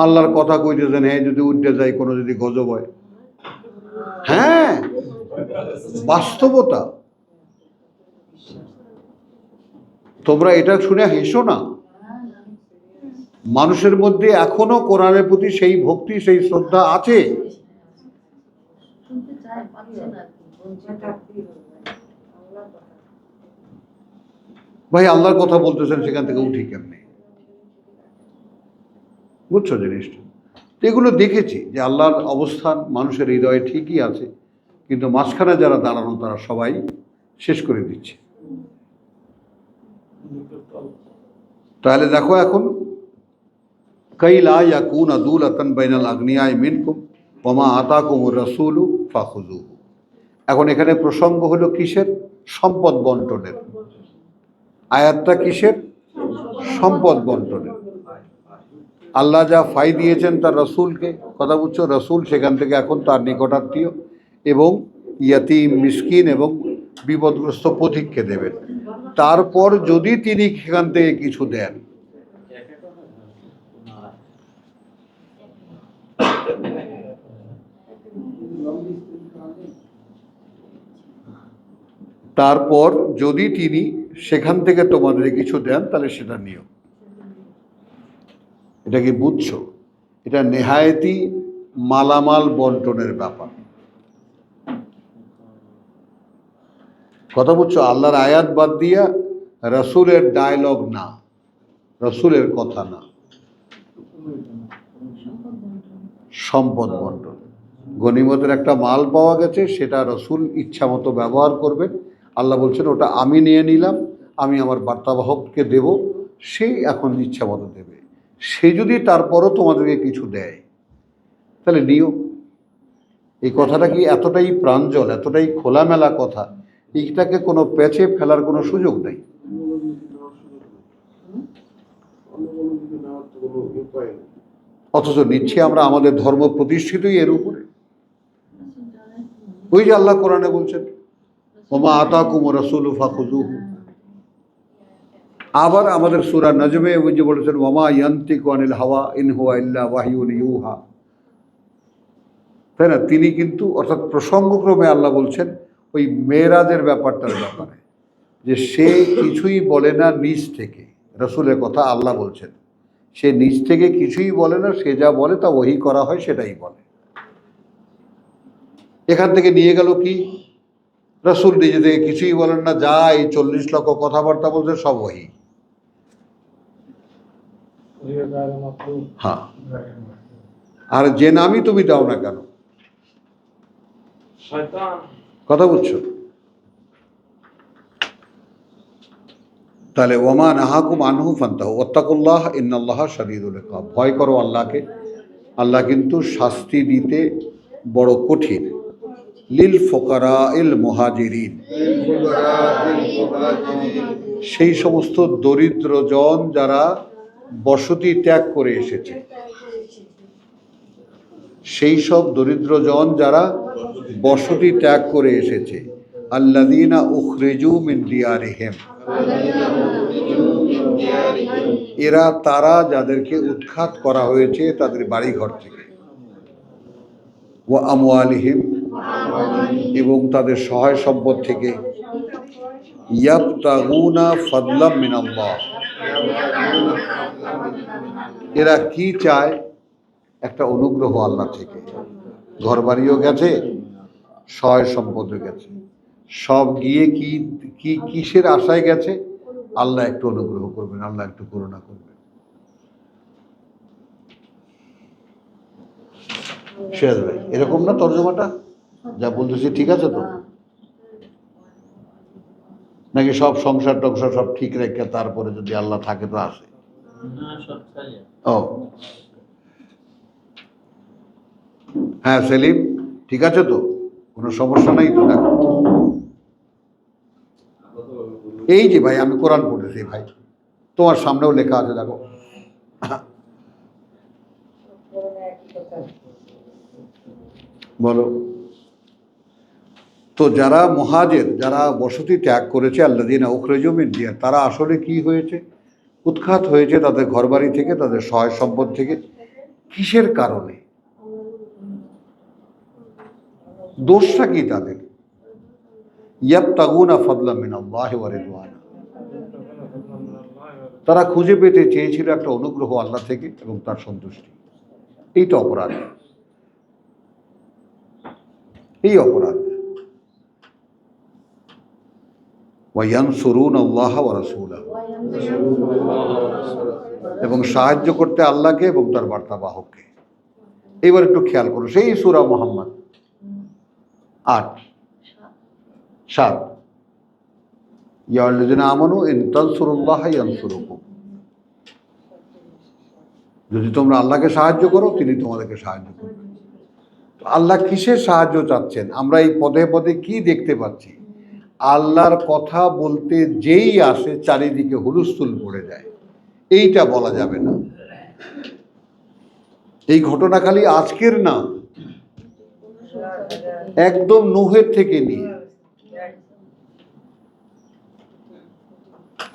আল্লাহর কথা কইতেছেন, হ্যাঁ যদি উঠতে যাই কোনো যদি গজব হয়। হ্যাঁ, বাস্তবতা। তোমরা এটা শুনে হেসো না। মানুষের মধ্যে এখনো কোরআনের প্রতি সেই ভক্তি, সেই শ্রদ্ধা আছে। ভাই আল্লাহর কথা বলতেছেন, সেখান থেকে উঠি কেমনি? বুঝছো জিনিসটা? এগুলো দেখেছি যে আল্লাহর অবস্থান মানুষের হৃদয়ে ঠিকই আছে, কিন্তু মাঝখানে যারা দাঁড়ানো তারা সবাই শেষ করে দিচ্ছে। তাহলে দেখো এখন কাইলা ইয়াকুনা দুলাতান বাইনাল আগনিয়াই মিনকুম ওমা আতাকুমুর রাসূলু ফাখুযুহু। এখন এখানে প্রসঙ্গ হলো কিসের? সম্পদ বন্টনের। আয়াতটা কিসের? সম্পদ বন্টনের। আল্লাহ যা ফাই দিয়েছেন তার রসুলকে, কথা বুঝছো? রসুল সেখান থেকে এখন তার নিকটাত্মীয় এবং ইয়াতিম, মিসকিন এবং বিপদগ্রস্ত পথিককে দেবেন। তারপর যদি তিনি সেখান থেকে কিছু দেন, তারপর যদি তিনি সেখান থেকে তোমাদের কিছু দেন, তাহলে সেটা নিও। এটা কি বুঝছো? এটা নেহায়েতি মালামাল বন্টনের ব্যাপার। কথা বুঝছো? আল্লাহর আয়াত বাদ দিয়া রসুলের ডায়লগ না, রসুলের কথা না, সম্পদ বন্টন। গনিমতের একটা মাল পাওয়া গেছে, সেটা রসুল ইচ্ছা মতো ব্যবহার করবেন। আল্লাহ বলছেন ওটা আমি নিয়ে নিলাম, আমি আমার বার্তাবাহককে দেব, সেই এখন ইচ্ছা মতো দেবে। সে যদি তারপরও তোমাদেরকে কিছু দেয়, তাহলে নিও। এই কথাটা কি এতটাই প্রাঞ্জল, এতটাই খোলামেলা কথা, এইটাকে কোনো প্যাচে ফেলার কোনো সুযোগ নেই। অথচ নিচ্ছি আমরা, আমাদের ধর্ম প্রতিষ্ঠিতই এর উপরে। ওই যে আল্লাহ কোরআনে বলছেন ওমা আতাকুমুর রাসূলু ফাখুযুহু। আবার আমাদের সূরা নজমে ওই যে বলেছেন ওমা ইয়ানতিকু আনিল হাওয়া ইন হুয়া ইল্লা ওয়াহয়ুন ইউহা। তাই না? তিনি কিন্তু, অর্থাৎ প্রসঙ্গক্রমে আল্লাহ বলছেন ওই মেরাজের ব্যাপারটার ব্যাপারে, যে সে কিছুই বলে না নিজ থেকে। রসুলের কথা আল্লাহ বলছেন, সে নিজ থেকে কিছুই বলে না, সে যা বলে তা ওহী করা হয়, সেটাই বলে। এখান থেকে নিয়ে গেল কি? রসুল নিজে থেকে কিছুই বলেন না, যা এই 40 লক্ষ কথাবার্তা বলছে সব ওহী। হ্যাঁ, আর যে নামই তুমি দাও না কেন, কথা বুঝছো? তাহলে ওমা নাহাকুম আনহু ফান্তাহু ওয়াত্তাকুল্লাহ ইন্নাল্লাহা শাদীদুল ইকাব। ভয় করো আল্লাহকে, আল্লাহ কিন্তু শাস্তি দিতে বড় কঠিন। লিল ফুকারাইল মুহাজিরিন, সেই সমস্ত দরিদ্রজন যারা বসতি ত্যাগ করে এসেছে, সেই সব দরিদ্রজন যারা বসতি ত্যাগ করে এসেছে। আল্লাযীনা উখরিজু মিন দিয়ারিহিম, এরা তারা যাদেরকে উৎখাত করা হয়েছে তাদের বাড়িঘর থেকে, ওয়া আমওয়ালিহিম, এবং তাদের সহায় সম্পদ থেকে, ইয়াবতাগুনা ফাদলাম মিনাল্লাহ, এরা কি চায়? একটা অনুগ্রহ আল্লাহ থেকে। ঘরবাড়িও গেছে, সহায় সম্পদও গেছে, সব গিয়ে কি কি কিসের আশায় গেছে? আল্লাহ একটু অনুগ্রহ করবেন, আল্লাহ একটু করুণা করবেন। শেয়ার ভাই, এরকম না তর্জমাটা? যা বলতেছি ঠিক আছে তো? নাকি সব সংসার টংসার সব ঠিক রেখে তারপরে যদি আল্লাহ থাকে তো আসে? ও হ্যাঁ সেলিম, ঠিক আছে তো? কোনো সমস্যা নাই তো? দেখো এই যে ভাই, আমি কোরআন পড়েছি ভাই, তোমার সামনেও লেখা আছে, দেখো। বলো তো, যারা মুহাজির, যারা বসতি ত্যাগ করেছে, আল্লাযীনা উখরিজু মিন দিয়ার, তারা আসলে কি হয়েছে? উৎখাত হয়েছে তাদের ঘরবাড়ি থেকে, তাদের সহায় সম্পদ থেকে। কিসের কারণে? দোষটা কি তাদের? ইয়াবতাগুনা ফাদলাম মিনাল্লাহি ওয়া রিদওয়ানা, তারা খুঁজে পেতে চেয়েছিল একটা অনুগ্রহ আল্লাহ থেকে এবং তার সন্তুষ্টি। এইটা অপরাধ, এই অপরাধ। ওয়া ইয়ানসুরুনা আল্লাহ ওয়া রাসূলাহু, এবং সাহায্য করতে আল্লাহকে এবং তার বার্তাবাহককে। এবার একটু খেয়াল করো, সেই সূরা মুহাম্মদ 8:7, ইয়া আল্লাযীনা আমানু ইন তানসুরুল্লাহা ইয়ানসুরুকুম, যদি তোমরা আল্লাহকে সাহায্য করো তিনি তোমাদেরকে সাহায্য করবেন। আল্লাহ কিসের সাহায্য চাচ্ছেন? আমরা এই পদে পদে কি দেখতে পাচ্ছি? আল্লাহর কথা বলতে যেই আসে চারিদিকে হুলস্থুল পড়ে যায়। এইটা বলা যাবে না। এই ঘটনা খালি আজকের না, একদম নূহের থেকে নিয়ে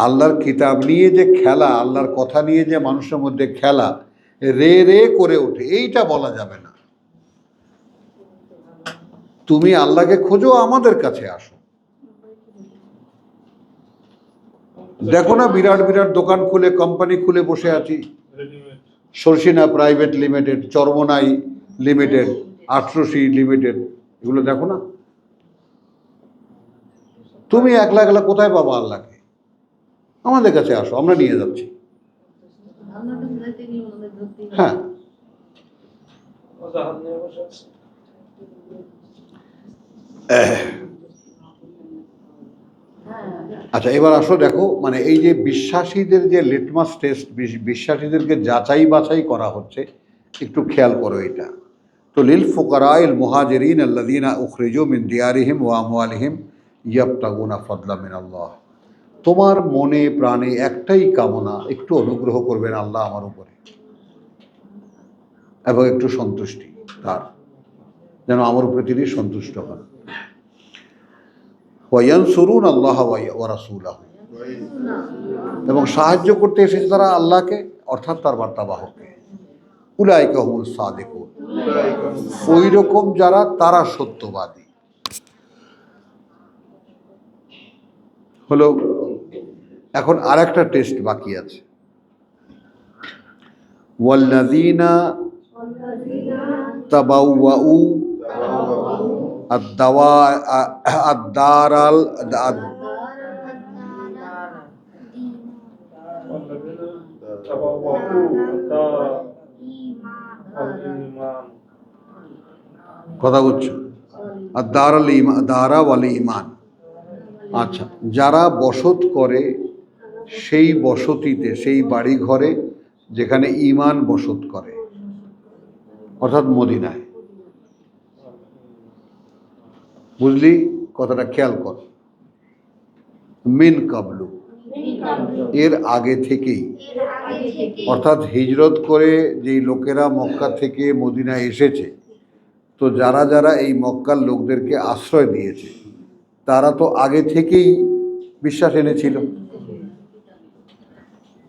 আল্লাহর কিতাব নিয়ে যে খেলা, আল্লাহর কথা নিয়ে যে মানুষের মধ্যে খেলা রে রে করে ওঠে, এইটা বলা যাবে না। তুমি আল্লাহকে খোঁজো, আমাদের কাছে আসো। দেখো না, বিরাট বিরাট দোকান খুলে, কোম্পানি খুলে বসে আছি। Sarsina private limited, Charmonai limited, আট্রসি লিমিটেড, এগুলো দেখো না। তুমি একলা একলা কোথায় পাবা আল্লাহকে? আমাদের কাছে আসো, আমরা নিয়ে যাচ্ছি। হ্যাঁ, আচ্ছা এবার আসো, দেখো মানে এই যে বিশ্বাসীদের যে লিটমাস টেস্ট, বিশ্বাসীদেরকে যাচাই বাছাই করা হচ্ছে, একটু খেয়াল করো এটা। তো লিল ফুকারাইল মুহাজিরিন আল্লাযীনা উখরিজু মিন দিয়ারিহিম ওয়া আমওয়ালিহিম ইয়াবতাগুনা ফাদলাম মিনাল্লাহ, তোমার মনে প্রাণে একটাই কামনা, একটু অনুগ্রহ করবেন আল্লাহ আমার উপরে, এবং একটু সন্তুষ্টি তার, যেন আমার উপরে তিনি সন্তুষ্ট হন। ওয়া ইয়ানসুরুনা আল্লাহ ওয়া রাসূলাহু, এবং সাহায্য করতে এসেছে তারা আল্লাহকে, অর্থাৎ তার বার্তাবাহককে। উলাইকা হুমুস সাদিকুন, ওই রকম যারা, তারা সত্যবাদী হলো। এখন আরেকটা টেস্ট বাকি আছে। ওয়াল্লাযীনা তাবাওয়াউ আদ-দারাল কথা বলছো, দারা ওয়াল ঈমান। আচ্ছা, যারা বসত করে সেই বসতিতে, সেই বাড়ি ঘরে যেখানে ঈমান বসত করে, অর্থাৎ মদিনায়। বুঝলি কথাটা? খেয়াল কর। মিন কাবলু, এর আগে থেকেই, অর্থাৎ হিজরত করে যেই লোকেরা মক্কা থেকে মদিনায় এসেছে, তো যারা যারা এই মক্কার লোকদেরকে আশ্রয় দিয়েছে, তারা তো আগে থেকেই বিশ্বাস এনেছিল।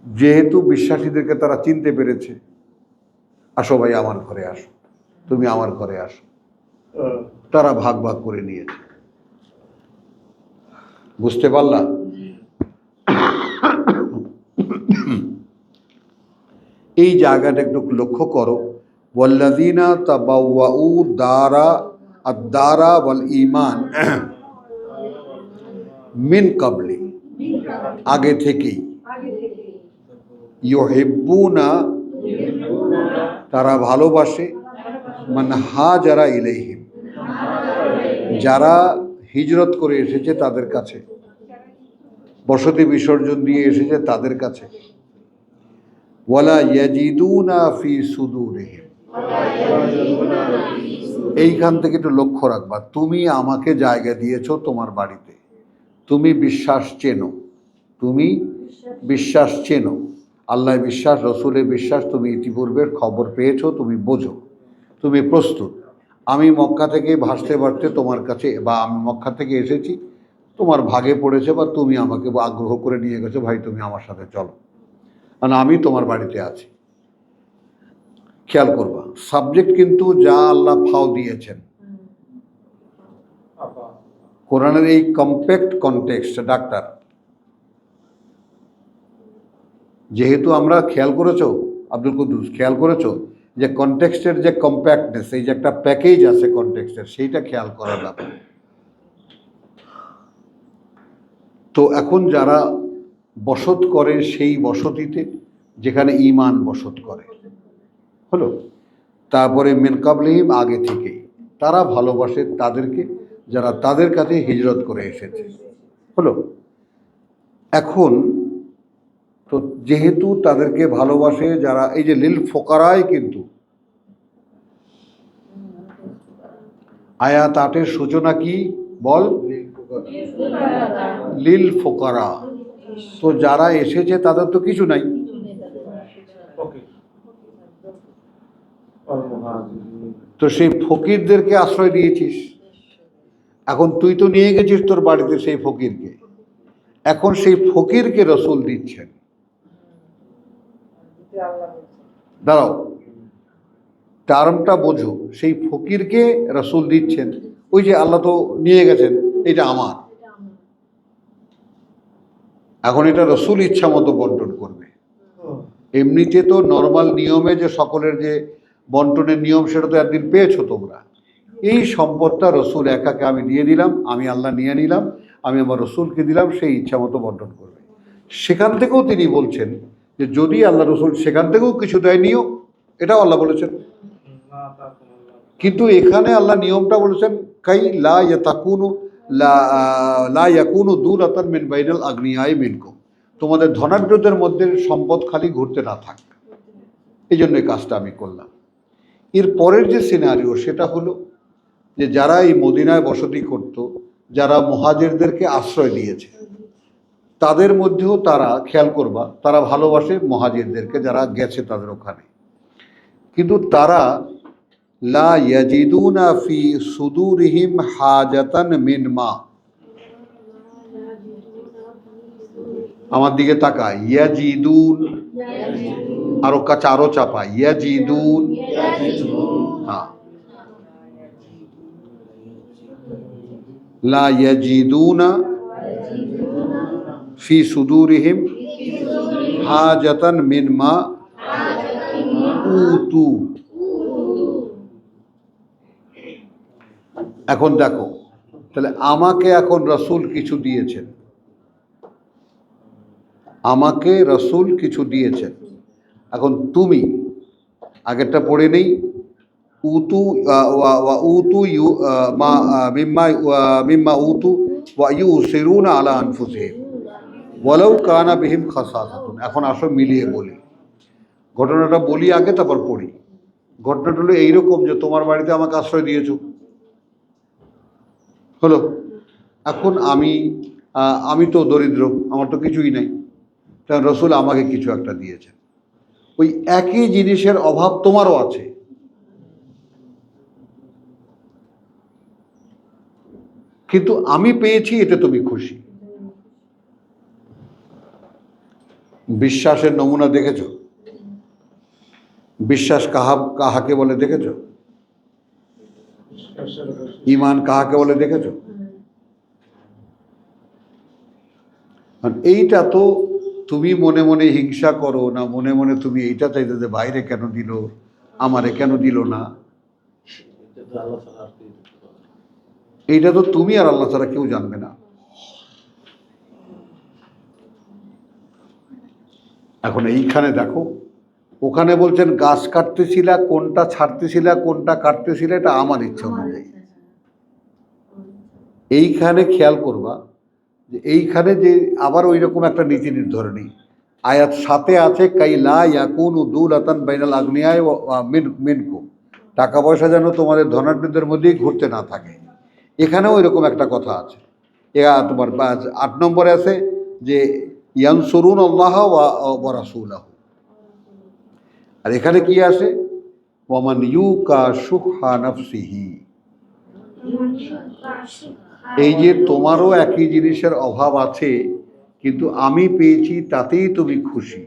যেহেতু বিশ্বাসীদেরকে তারা চিনতে পেরেছে, আসো ভাই আমার ঘরে আসো, তুমি আমার ঘরে আসো, তারা ভাগ ভাগ করে নিয়েছে। বুঝতে পারলাম? এই জায়গাটা একটু লক্ষ্য করো। ওয়াল্লাযীনা তাবাওয়াউ দারা আদ-দারা ওয়াল ঈমান মিন কাবলি, আগে থেকেই, ইউহিব্বুনা, তারা ভালোবাসে, মান হাজারা ইলাইহিম, যারা হিজরত করে এসেছে তাদের কাছে, বসতি বিসর্জন দিয়ে এসেছে তাদের কাছে। ওয়ালা ইয়াজিদুনা ফি সুদুরিহিম, এইখান থেকে একটু লক্ষ্য রাখবা। তুমি আমাকে জায়গা দিয়েছো তোমার বাড়িতে, তুমি বিশ্বাস চেনো, তুমি বিশ্বাস চেনো, আল্লাহ বিশ্বাস, রসুলের বিশ্বাস, তুমি ইতিপূর্বের খবর পেয়েছো, তুমি বোঝো, তুমি প্রস্তুত। আমি মক্কা থেকে ভাসতে ভাসতে তোমার কাছে, বা আমি মক্কা থেকে এসেছি, তোমার ভাগে পড়েছে, বা তুমি আমাকে আগ্রহ করে নিয়ে গেছো, ভাই তুমি আমার সাথে চলো, কারণ আমি তোমার বাড়িতে আছি। খেয়াল করবা, সাবজেক্ট কিন্তু যা আল্লাহ ফাও দিয়েছেন কোরআনের এই কম্প্যাক্ট কনটেক্সট। ডাক্তার, যেহেতু আমরা, খেয়াল করেছো আব্দুল কুদ্দুস, খেয়াল করেছো যে কনটেক্সটের যে কম্প্যাক্টনেস, এই যে একটা প্যাকেজ আছে কনটেক্সটের, সেইটা খেয়াল করার ব্যাপার। তো এখন যারা বসত করে সেই বসতিতে যেখানে ঈমান বসত করে, হলো। তারপরে মিন কাবলিহিম, আগে থেকেই তারা ভালোবাসে তাদেরকে যারা তাদের কাছে হিজরত করে এসেছে, হলো। এখন তো যেহেতু তাদেরকে ভালোবাসে যারা, এই যে লিল ফোকারায়, কিন্তু আয়াত 8-এর সূচনা কি বল? লিল ফোকারা। তো যারা এসেছে তাদের তো কিছু নাই, তো সেই ফকিরদেরকে আশ্রয় দিয়েছিস। এখন তুই তো নিয়ে গেছিস তোর বাড়িতে সেই ফকিরকে, এখন সেই ফকিরকে রসুল দিচ্ছেন। দাঁড়াও, টার্মটা বোঝো, সেই ফকিরকে রসুল দিচ্ছেন। ওই যে আল্লাহ তো নিয়ে গেছেন, এটা আমার, এখন এটা রসুল ইচ্ছা মতো বন্টন করবে। এমনিতে তো নর্মাল নিয়মে যে সকলের যে বন্টনের নিয়ম, সেটা তো একদিন পেয়েছো তোমরা। এই সম্পদটা রসুল একাকে আমি দিয়ে দিলাম, আমি আল্লাহ নিয়ে নিলাম, আমি আমার রসুলকে দিলাম, সেই ইচ্ছা মতো বন্টন করবে। সেখান থেকেও তিনি বলছেন যে যদি আল্লাহ রসুল সেখান থেকেও কিছু দেয় নিও, এটাও আল্লাহ বলেছেন। কিন্তু এখানে আল্লাহ নিয়মটা বলেছেন, কাই লা ইয়াতাকুনু লা ইয়াকুনু দুলাতান মিন বাইনাল আগনিয়াই মিনকুম, তোমাদের ধনাঢ্যদের মধ্যে সম্পদ খালি ঘুরতে না থাক, এই জন্য এই কাজটা আমি করলাম। এর পরের যে সিনারিও, সেটা হলো যে যারা এই মদিনায় বসতি করত, যারা মুহাজিরদেরকে আশ্রয় দিয়েছে, তাদের মধ্যেও তারা, খেয়াল করবা, তারা ভালোবাসে মুহাজিরদেরকে যারা গেছে তাদের ওখানে, কিন্তু তারা লা ইয়াজিদুনা ফি সুদুরিহিম হাজাতান মিনমা, আমার দিকে তাকা, ইয়াজিদুন, আরো কাছে, আরো চাপা, ইয়াজিদুন, হ্যাঁ, লা ইয়াজিদুনা ফি সুদুরিহিম হাজাতান মিনমা উতু। এখন দেখো, তাহলে আমাকে এখন রসুল কিছু দিয়েছেন, আমাকে রসুল কিছু দিয়েছেন। এখন তুমি, আগেরটা পড়ে নেই, উতু উতু মিম্মা উতু ওয়া ইউসিরুনা আলা আনফুসিহিম ওয়ালাউ কানা বিহিম খাসাসাতুন। এখন আসো মিলিয়ে বলি, ঘটনাটা বলি আগে, তারপর পড়ি। ঘটনাটা হলো এইরকম যে তোমার বাড়িতে আমাকে আশ্রয় দিয়েছো, হলো। এখন আমি তো দরিদ্র, আমার তো কিছুই নাই, তা রসুল আমাকে কিছু একটা দিয়েছেন। ওই একই জিনিসের অভাব তোমারও আছে, কিন্তু আমি পেয়েছি, এতে তুমি খুশি। বিশ্বাসের নমুনা দেখেছো? বিশ্বাস কাহাকে বলে দেখেছো? ঈমান কাহাকে বলে দেখেছো? এইটা তো তুমি মনে মনে হিংসা করো না, মনে মনে তুমি এইটা চাইতে যে বাইরে কেন দিল, আমারে কেন দিল না, এইটা তো তুমি আর আল্লাহ ছাড়া কেউ জানবে না। এখন এইখানে দেখো, ওখানে বলছেন গাছ কাটতেছিলা, কোনটা ছাড়তেছিলা কোনটা কাটতেছিলা এটা আমার ইচ্ছা অনুযায়ী। এইখানে খেয়াল করবা যে এইখানে যে আবার ওই রকম একটা নীতি নির্ধারণী আয়াত 7-এ আছে, কাইলা ইয়াকুনু দুলাতান বাইনাল আগনিয়ায় মিনকুম, টাকা পয়সা যেন তোমাদের ধনাঢ্যদের মধ্যেই ঘুরতে না থাকে। এখানেও এরকম একটা কথা আছে। তোমার 8 নম্বরে আছে যে ইয়ানসুরুন আল্লাহ ওয়া রাসূলাহু, আর এখানে কি আসে, ওয়ামান ইউকা শুহা নাফসিহি, এই যে তোমারও একই জিনিসের অভাব আছে কিন্তু আমি পেয়েছি তাতেই তুমি খুশি।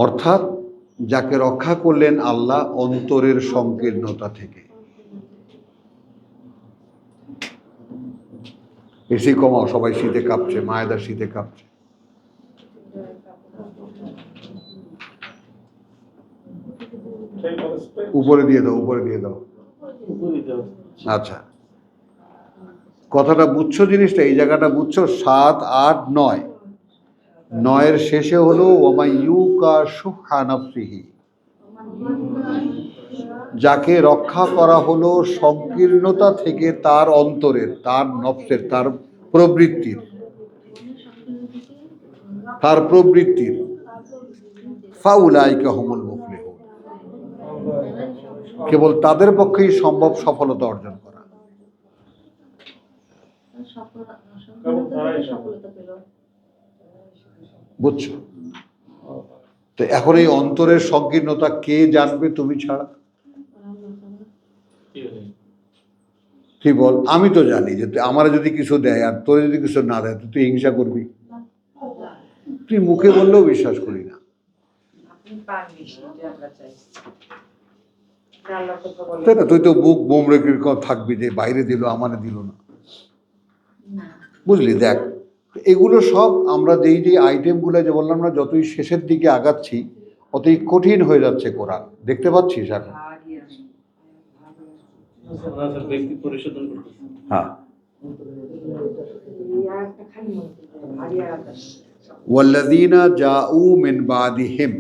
অর্থাৎ যাকে রক্ষা করলেন আল্লাহ অন্তরের সংকীর্ণতা থেকে। এসি কমাও, সবাই শীতে কাঁপছে, মায়েদার শীতে কাঁপছে। উপরে দিয়ে দাও, উপরে দিয়ে দাও। আচ্ছা, কথাটা বুঝছো, জিনিসটা এই জায়গাটা বুঝছো? 7, 8, 9, 9-এর শেষে হলো ওয়ামান ইউকা শুহা নাফসিহি, যাকে রক্ষা করা হলো সংকীর্ণতা থেকে তার অন্তরের, তার নফসের, তার প্রবৃত্তির, ফাউলাইকা হুমুল মুফলিহুন, কেবল তাদের পক্ষেই সম্ভব সফলতা অর্জন করা। বুঝছো? তো এখন এই অন্তরের সংকীর্ণতা কে জানবে তুমি ছাড়া? তুই বল, আমি তো জানি যে আমার যদি কিছু দেয় আর তোর যদি কিছু না দেয় তুই হিংসা করবি। তুই মুখে বললেও বিশ্বাস করি না। তাই না? তুই তো বুক বোম রেখে থাকবি যে বাইরে দিল আমারে দিল না, বুঝলি? দেখ, এগুলো সব আমরা যেই যে আইটেমগুলো যে বললাম না, যতই শেষের দিকে আগাচ্ছি অতই কঠিন হয়ে যাচ্ছে কোরআন। দেখতে পাচ্ছিস এখন? হ্যাঁ, ওয়াল্লাযীনা জাউ মিন বাদিহিম,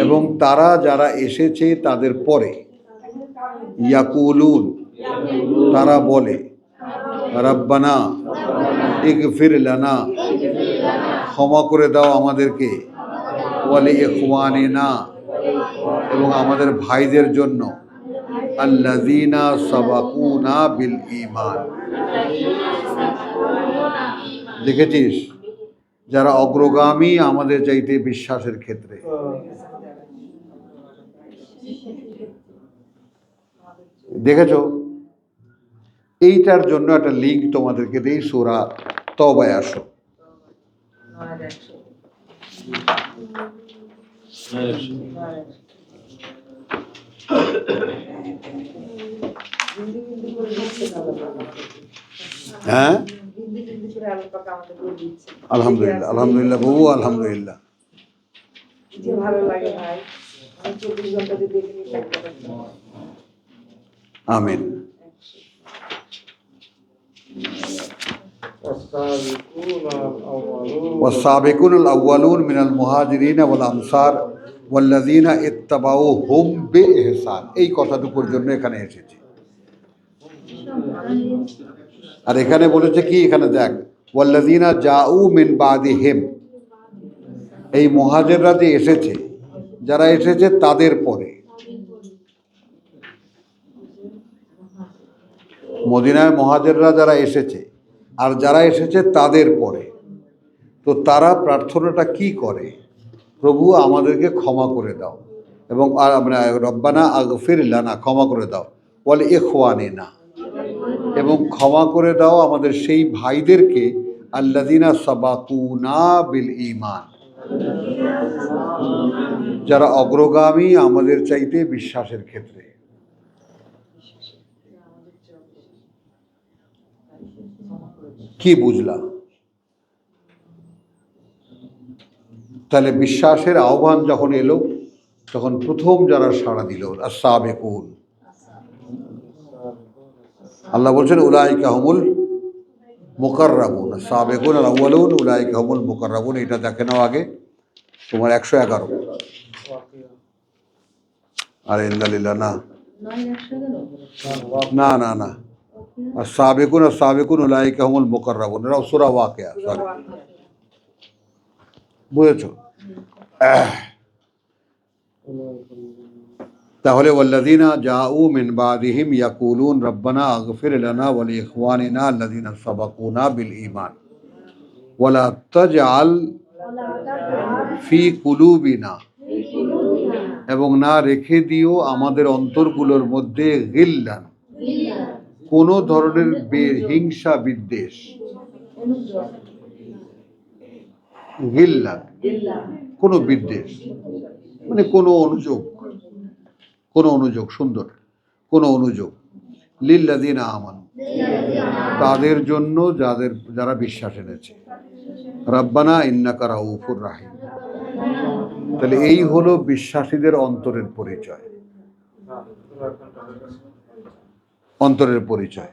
এবং তারা যারা এসেছে তাদের পরে, ইয়াকুলুন, তারা বলে, রাব্বানা ইগফির লানা, ক্ষমা করে দাও আমাদেরকে, ওয়ালি ইখওয়ানিনা, এবং আমাদের ভাইদের জন্য, আল্লাযীনা সাবাকুনা বিল ঈমান। দেখেছিস, যারা অগ্রগামী আমাদের চাইতে বিশ্বাসের ক্ষেত্রে। দেখেছো? এইটার জন্য একটা লিঙ্ক তোমাদেরকে দেই, সূরা তওবায় আসো। হ্যাঁ, আলহামদুলিল্লাহ, আলহামদুলিল্লাহ বাবু, আলহামদুলিল্লাহ। আমিন। والسابقون الأولون من المهاجرين والأنصار والذين اتبعوهم بإحسان, এই কথাটুকুর জন্য এখানে এসেছে। আর এখানে বলেছে কি, এখানে দেখ, ওয়াল্লাযীনা জাউ মিন বাদিহিম, এই মুহাজিররা যে এসেছে, যারা এসেছে তাদের পরে, মদিনায় মুহাজিররা যারা এসেছে আর যারা এসেছে তাদের পরে, তো তারা প্রার্থনাটা কি করে? প্রভু আমাদেরকে ক্ষমা করে দাও, এবং রব্বানা আগফির লানা, ক্ষমা করে দাও, ওয়ালি ইখওয়ানিনা, এবং ক্ষমা করে দাও আমাদের সেই ভাইদেরকে আল্লাযিনা সাবাকুনা বিল ঈমান, যারা অগ্রগামী আমাদের চাইতে বিশ্বাসের ক্ষেত্রে। কি বুঝলাম? তাহলে বিশ্বাসের আহ্বান যখন এলো তখন প্রথম যারা সাড়া দিল আস-সাবিকুন, আল্লাহ বলছেন উলাইকা হুমুল মুকাররাবুন, সাবিকুন আল আউয়ালুন উলাইকা হুমুল মুকাররাবুন। এটা দেখে নাও আগে তোমার 111। আরে ইন্দালিল্লাহ, না না না না, সাবিকুন উলাইকা হুমুল মুকাররাবুন, এটা সূরা ওয়াকিয়া। সরি, বুঝেছো? তাহলে ওয়াল্লাযিনা জাউ মিন বাদিহিম ইয়াকুলুন রব্বানা আগফির লানা ওয়া লিইখওয়ানিনা আল্লাযিনা সাবাকুনা বিল ঈমান ওয়া লা তাজআল ফি কুলুবিনা, এবং না রেখে দিও আমাদের অন্তরগুলোর মধ্যে গিল্লান, কোনো ধরনের হিংসা বিদ্বেষ। গিল্লান কোনো বিদ্বেষ, মানে কোনো অনুযোগ, কোনো অনুযোগ, সুন্দর কোনো অনুযোগ। লিল্লাযিনা আমানু, তাদের জন্য যারা বিশ্বাস এনেছে। রাব্বানা ইন্নাকা রাউফুর রাহিম। তাহলে এই হলো বিশ্বাসীদের অন্তরের পরিচয়, অন্তরের পরিচয়।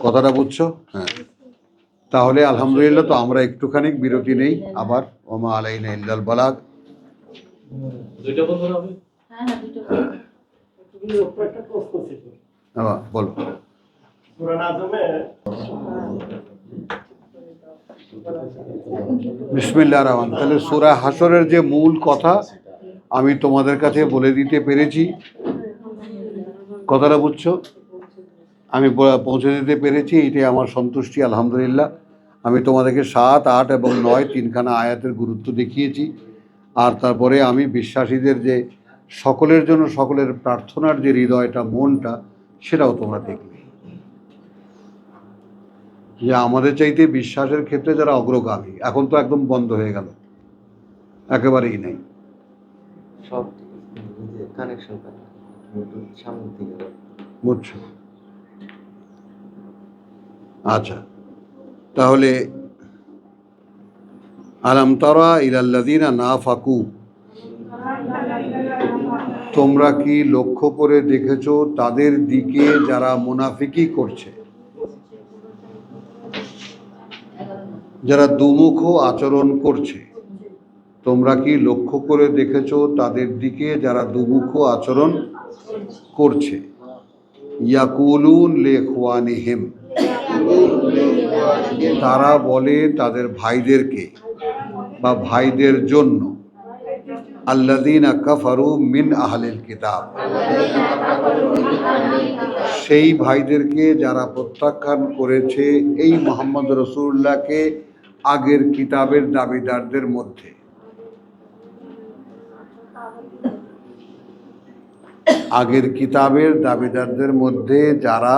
কথাটা বুঝছো? হ্যাঁ। তাহলে আলহামদুলিল্লাহ, তো আমরা একটুখানি বিরতি নেই, আবার ওমা আলাইনা ইল্লাল বালাগ। বলো। বিসমিল্লাহির রহমানির রহিম। তাহলে সূরা হাশরের যে মূল কথা আমি তোমাদের কাছে বলে দিতে পেরেছি। কথাটা বুঝছো? আমি পৌঁছে দিতে পেরেছি, এটাই আমার সন্তুষ্টি, আলহামদুলিল্লাহ। আমি তোমাদেরকে 7, 8 এবং 9 তিনখানা আয়াতের গুরুত্ব দেখিয়েছি। আর তারপরে আমি বিশ্বাসীদের যে সকলের জন্য সকলের প্রার্থনার যে হৃদয়টা, মনটা, সেটাও তোমরা দেখবে যে আমাদের চাইতে বিশ্বাসের ক্ষেত্রে যারা অগ্রগামী, এখন তো একদম বন্ধ হয়ে গেল, একেবারেই নেই। সব কানেকশন বুঝছো? আচ্ছা, তাহলে আলাম তারা ইলাল্লাযিনা নাফাকু, তোমরা কি লক্ষ্য করে দেখেছো তাদের দিকে যারা মুনাফিকি করছে, যারা দুমুখ আচরণ করছে। তোমরা কি লক্ষ্য করে দেখেছো তাদের দিকে যারা দুমুখ আচরণ করছে। ইয়াকুলুন লিইখওয়ানিহিম, তারা বলে তাদের ভাইদেরকে বা ভাইদের জন্য, আল্লাযীনা কাফারু মিন আহলিল কিতাব, সেই ভাইদেরকে যারা প্রত্যাখ্যান করেছে এই মুহাম্মদ রাসূলুল্লাহকে আগের কিতাবের দাবিদারদের মধ্যে। আগের কিতাবের দাবিদারদের মধ্যে যারা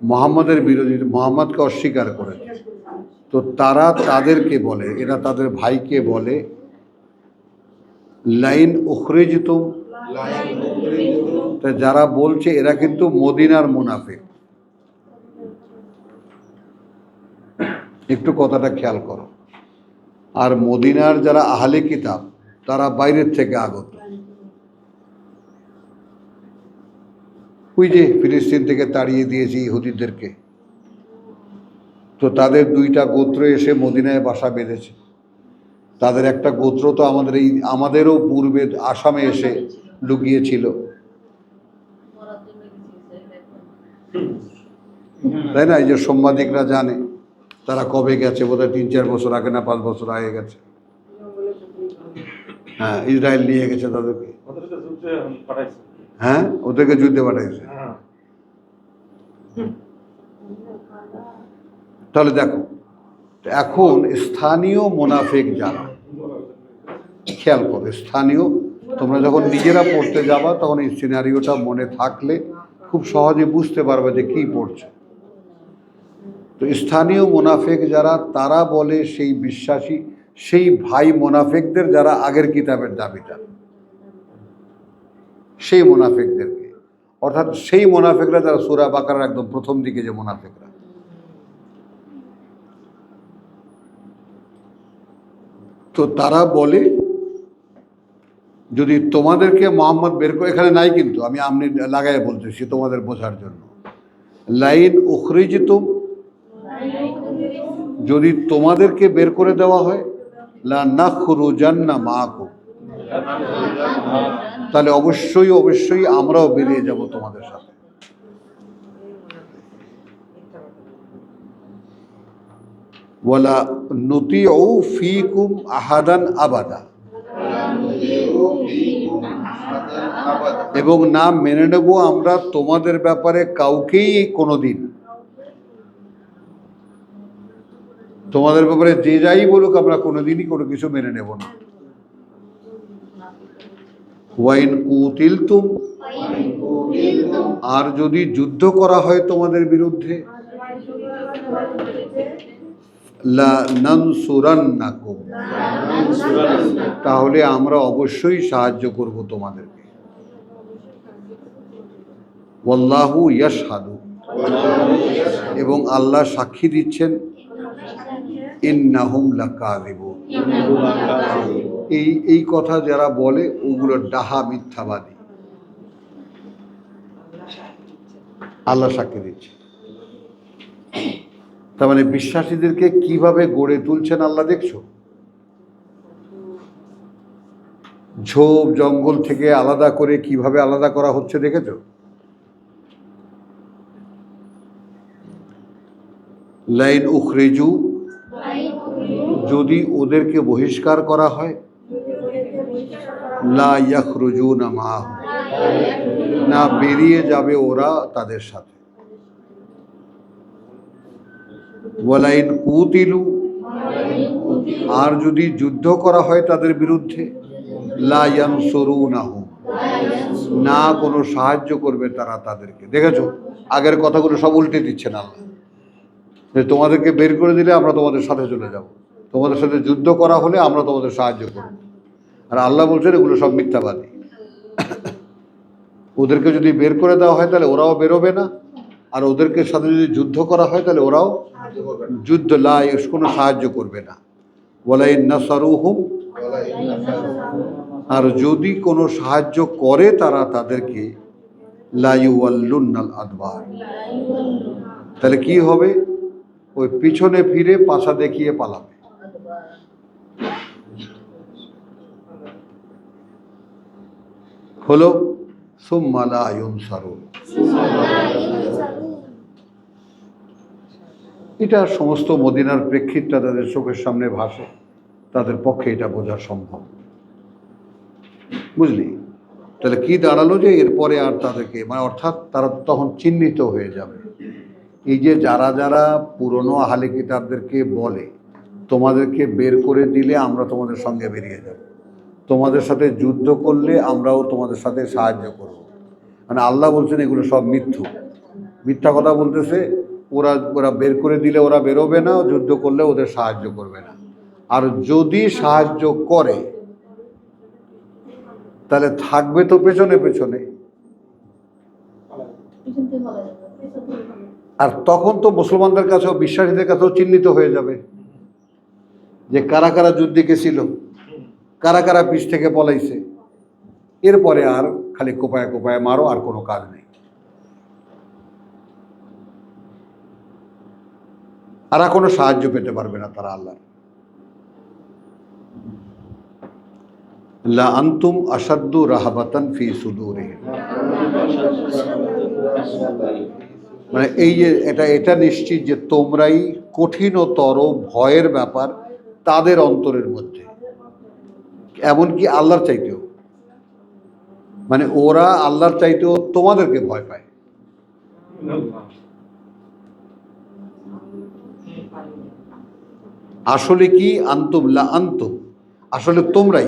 মুহাম্মদের বিরোধী, মুহাম্মদকে অস্বীকার করেছে, তো তারা তাদেরকে বলে, এরা তাদের ভাইকে বলে, লাইন উখরিজতুম, যারা বলছে এরা কিন্তু মদিনার মুনাফিক। একটু কথাটা খেয়াল করো। আর মদিনার যারা আহলে কিতাব তারা বাইরের থেকে আগত। ওই যে ফিলিস্তিন থেকে তাড়িয়ে দিয়েছে ইহুদিদেরকে, তো তাদের 2টা গোত্র এসে মদিনায় বাসা বেঁধেছে। তাদের একটা গোত্র তো আমাদেরও পূর্বে আসামে এসে লুকিয়েছিল, তাই না? এই যে সাংবাদিকরা জানে তারা কবে গেছে, বোধহয় 3-4 বছর আগে না 5 বছর আগে গেছে। হ্যাঁ, ইসরায়েল নিয়ে গেছে তাদেরকে। হ্যাঁ, ওদেরকে যুদ্ধে পাঠাইছে। তাহলে দেখো, এখন স্থানীয় মুনাফিক যারা, খেয়াল করো, স্থানীয়, তোমরা যখন নিজেরা পড়তে যাবা তখন এই সিনারিওটা মনে থাকলে খুব সহজে বুঝতে পারবে যে কি পড়ছে। তো স্থানীয় মুনাফিক যারা, তারা বলে সেই বিশ্বাসী, সেই ভাই মুনাফিকদের যারা আগের কিতাবের দাবিদার, সেই মুনাফিকদেরকে, অর্থাৎ সেই মুনাফিকরা যারা সূরা বাকারার একদম প্রথম দিকে যে মুনাফিকরা। তো তারা বলে যদি তোমাদেরকে মোহাম্মদ বের করে, এখানে নাই কিন্তু আমি আমনি লাগাই বলতেছি তোমাদের বোঝার জন্য, লাইন উখরিজতুম, যদি তোমাদেরকে বের করে দেওয়া হয়, লা নাখরুজান্না মাআকুম, তাহলে অবশ্যই অবশ্যই আমরাও বেরিয়ে যাব তোমাদের সাথে। ওয়ালা নুতিউ ফীকুম আহাদান আবাদা, এবং না মেনে নেব আমরা তোমাদের ব্যাপারে কাউকেই কোনোদিন। তোমাদের ব্যাপারে যে যাই বলুক আমরা কোনোদিনই কোনো কিছু মেনে নেব না। ওয়াইন কুতিলতুম, আর যদি যুদ্ধ করা হয় তোমাদের বিরুদ্ধে, লা নানসুরান্নাকুম, তাহলে আমরা অবশ্যই সাহায্য করব তোমাদেরকে। ওয়াল্লাহু ইয়াশহাদু, এবং আল্লাহ সাক্ষী দিচ্ছেন, ইন্নাহুম লাকাযিবুন, এই কথা যারা বলে ওগুলো ডাহা মিথ্যাবাদী। আল্লাহ সাক্ষী দিচ্ছে। তার মানে বিশ্বাসীদেরকে কিভাবে গড়ে তুলছেন আল্লাহ দেখছো। ঝোপ জঙ্গল থেকে আলাদা করে কিভাবে আলাদা করা হচ্ছে দেখেছো। লাইন উখরিজু, যদি ওদেরকে বহিষ্কার করা হয়, লা ইয়াখরুজুনা মাআহু, না বেরিয়ে যাবে ওরা তাদের সাথে। ওয়ালাইন কুতিলু, আর যদি যুদ্ধ করা হয় তাদের বিরুদ্ধে, লা ইয়ানসুরুনাহু, না কোনো সাহায্য করবে তারা তাদেরকে। দেখেছো আগের কথাগুলো সব উল্টে দিচ্ছেন আল্লাহ, যে তোমাদেরকে বের করে দিলে আমরা তোমাদের সাথে চলে যাব, তোমাদের সাথে যুদ্ধ করা হলে আমরা তোমাদের সাহায্য করব। আর আল্লাহ বলছেন এগুলো সব মিথ্যাবাদী। ওদেরকে যদি বের করে দেওয়া হয় তাহলে ওরাও বেরোবে না, আর ওদেরকে সাথে যদি যুদ্ধ করা হয় তাহলে ওরাও যুদ্ধ কোনো সাহায্য করবে না। ওয়ালাইন নাসারুহুম, আর যদি কোনো সাহায্য করে তারা তাদেরকে, লা ইউওয়াল্লুনাল আদবার, তাহলে কি হবে, ওই পিছনে ফিরে পাছা দেখিয়ে পালাবে। হলো সুম্মা লা ইউনসারুন। এটা সমস্ত মদিনার প্রেক্ষিতটা তাদের চোখের সামনে ভাসে, তাদের পক্ষে এটা বোঝা সম্ভব। বুঝলি, তাহলে কি দাঁড়ালো যে এরপরে আর তাদেরকে, মানে অর্থাৎ তারা তখন চিহ্নিত হয়ে যাবে। এই যে যারা যারা পুরনো আহলে কিতাবদেরকে বলে তোমাদেরকে বের করে দিলে আমরা তোমাদের সঙ্গে বেরিয়ে যাব, তোমাদের সাথে যুদ্ধ করলে আমরাও তোমাদের সাথে সাহায্য করব, মানে আল্লাহ বলছেন এগুলো সব মিথ্যা কথা বলতেছে। ওরা বের করে দিলে ওরা বেরোবে না, যুদ্ধ করলে ওদের সাহায্য করবে না। আর যদি সাহায্য করে তাহলে থাকবে তো পেছনে পেছনে, আর তখন তো মুসলমানদের কাছেও বিশ্বাসীদের কাছেও চিহ্নিত হয়ে যাবে যে কারা কারা যুদ্ধে গেছিল, কারা কারা পিছ থেকে পলাইছে। এরপরে আর খালি কোপায় কোপায় মারো, আর কোনো কাজ নেই। আর কোনো সাহায্য পেতে পারবে না তারা আল্লাহ। লা আনতুম আশাদ্দু রাহাবাতান ফি সুদুরিহিম, মানে এই যে এটা নিশ্চিত যে তোমরাই কঠিনতর ভয়ের ব্যাপার তাদের অন্তরের মধ্যে, এমনকি আল্লাহর চাইতেও, মানে ওরা আল্লাহর চাইতেও তোমাদেরকে ভয় পায়। আসলে কি আনতুম, লা আনতুম, আসলে তোমরাই,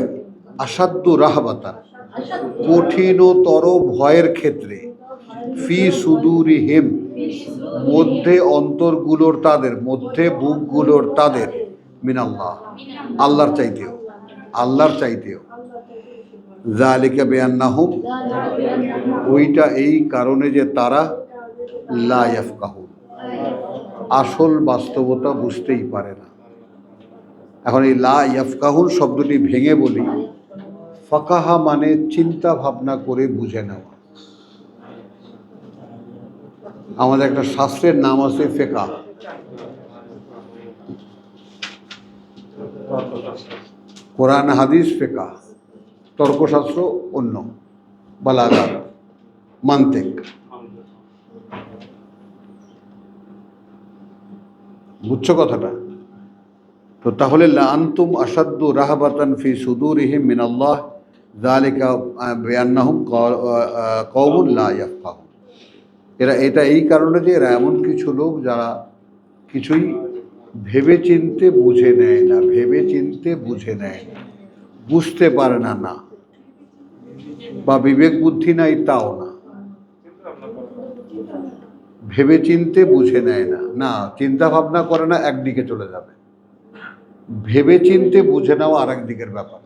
আসাদ্দু রাহবাতা, কঠিনতর ভয়ের ক্ষেত্রে, ফি সুদুরিহিম, মধ্যে অন্তরগুলোর তাদের, মধ্যে বুকগুলোর তাদের, মিনাল্লাহ, আল্লাহর চাইতেও, আল্লাহর চাইতেও। যালিকা বিআন্নাহুম, ওইটা এই কারণে যে তারা লা ইয়াফকাহুন, আসল বাস্তবতা বুঝতেই পারে না। এখন এই লা ইয়াফকাহুন শব্দটি ভেঙে বলি, ফাকাহা মানে চিন্তা ভাবনা করে বুঝে নেওয়া। আমাদের একটা শাস্ত্রের নাম আছে ফিকহ, কোরআন হাদিস ফিকহ, তর্কশাস্ত্র অন্য, বালাগাত, মান্তিক। বুঝছো কথাটা? তো তাহলে লা আনতুম আশাদ্দু রাহাবাতান ফি সুদুরিহিম মিনাল্লাহ যালিকা বিআন্নাহুম কওমুন লা ইয়াফকাহুন। এটা এই কারণে যে এরা এমন কিছু লোক যারা কিছুই ভেবে চিনতে বুঝে নেয় না, ভেবে চিনতে বুঝে নেয় না, বুঝতে পারে না, না বা বিবেক বুদ্ধি নাই তাও না, ভেবে চিনতে বুঝে নেয় না, না চিন্তা ভাবনা করে না, একদিকে চলে যাবে। ভেবে চিনতে বুঝে নেওয়া আর এক দিকের ব্যাপার।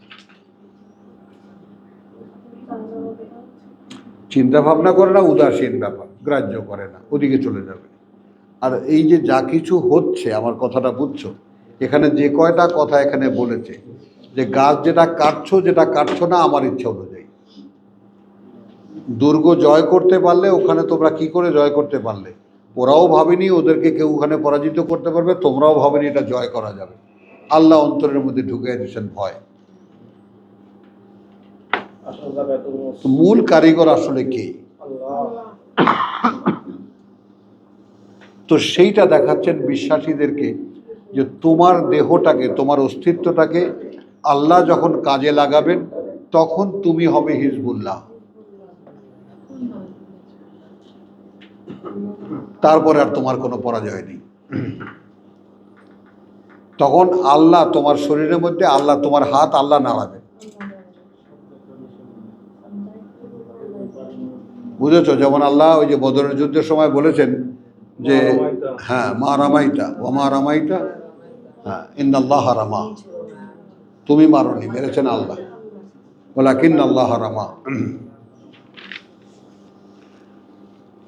চিন্তা ভাবনা করে না, উদাসীন ব্যাপার, গ্রাহ্য করে না, ওদিকে চলে যাবে। আর এই যে যা কিছু হচ্ছে, আমার কথাটা বুঝছো, এখানে যে কয়টা কথা এখানে বলেছে যে গাছ যেটা কাটছো না আমার ইচ্ছা অনুযায়ী, দুর্গ জয় করতে পারলে ওখানে তোমরা কি করে জয় করতে পারলে? ওরাও ভাবেনি ওদেরকে কেউ ওখানে পরাজিত করতে পারবে, তোমরাও ভাবেনি এটা জয় করা যাবে। আল্লাহ অন্তরের মধ্যে ঢুকিয়ে দিয়েছেন ভয়। মূল কারিগর আসলে কে? তো সেইটা দেখাচ্ছেন বিশ্বাসীদেরকে যে তোমার দেহটাকে, তোমার অস্তিত্বটাকে আল্লাহ যখন কাজে লাগাবেন তখন তুমি হবে হিজবুল্লাহ, তারপরে আর তোমার কোনো পরাজয় নেই। তখন আল্লাহ তোমার শরীরের মধ্যে, আল্লাহ তোমার হাত আল্লাহ নাড়াবে। বুঝেছো? যেমন আল্লাহ ওই যে বদরের যুদ্ধের সময় বলেছেন যে হ্যাঁ মা রামাইতা ওমা রামাইতা, হ্যাঁ ইন্নাল্লাহ রামা, তুমি মারোনি, মেরেছেন আল্লাহ, ওয়ালাকিন্নাল্লাহ রামা।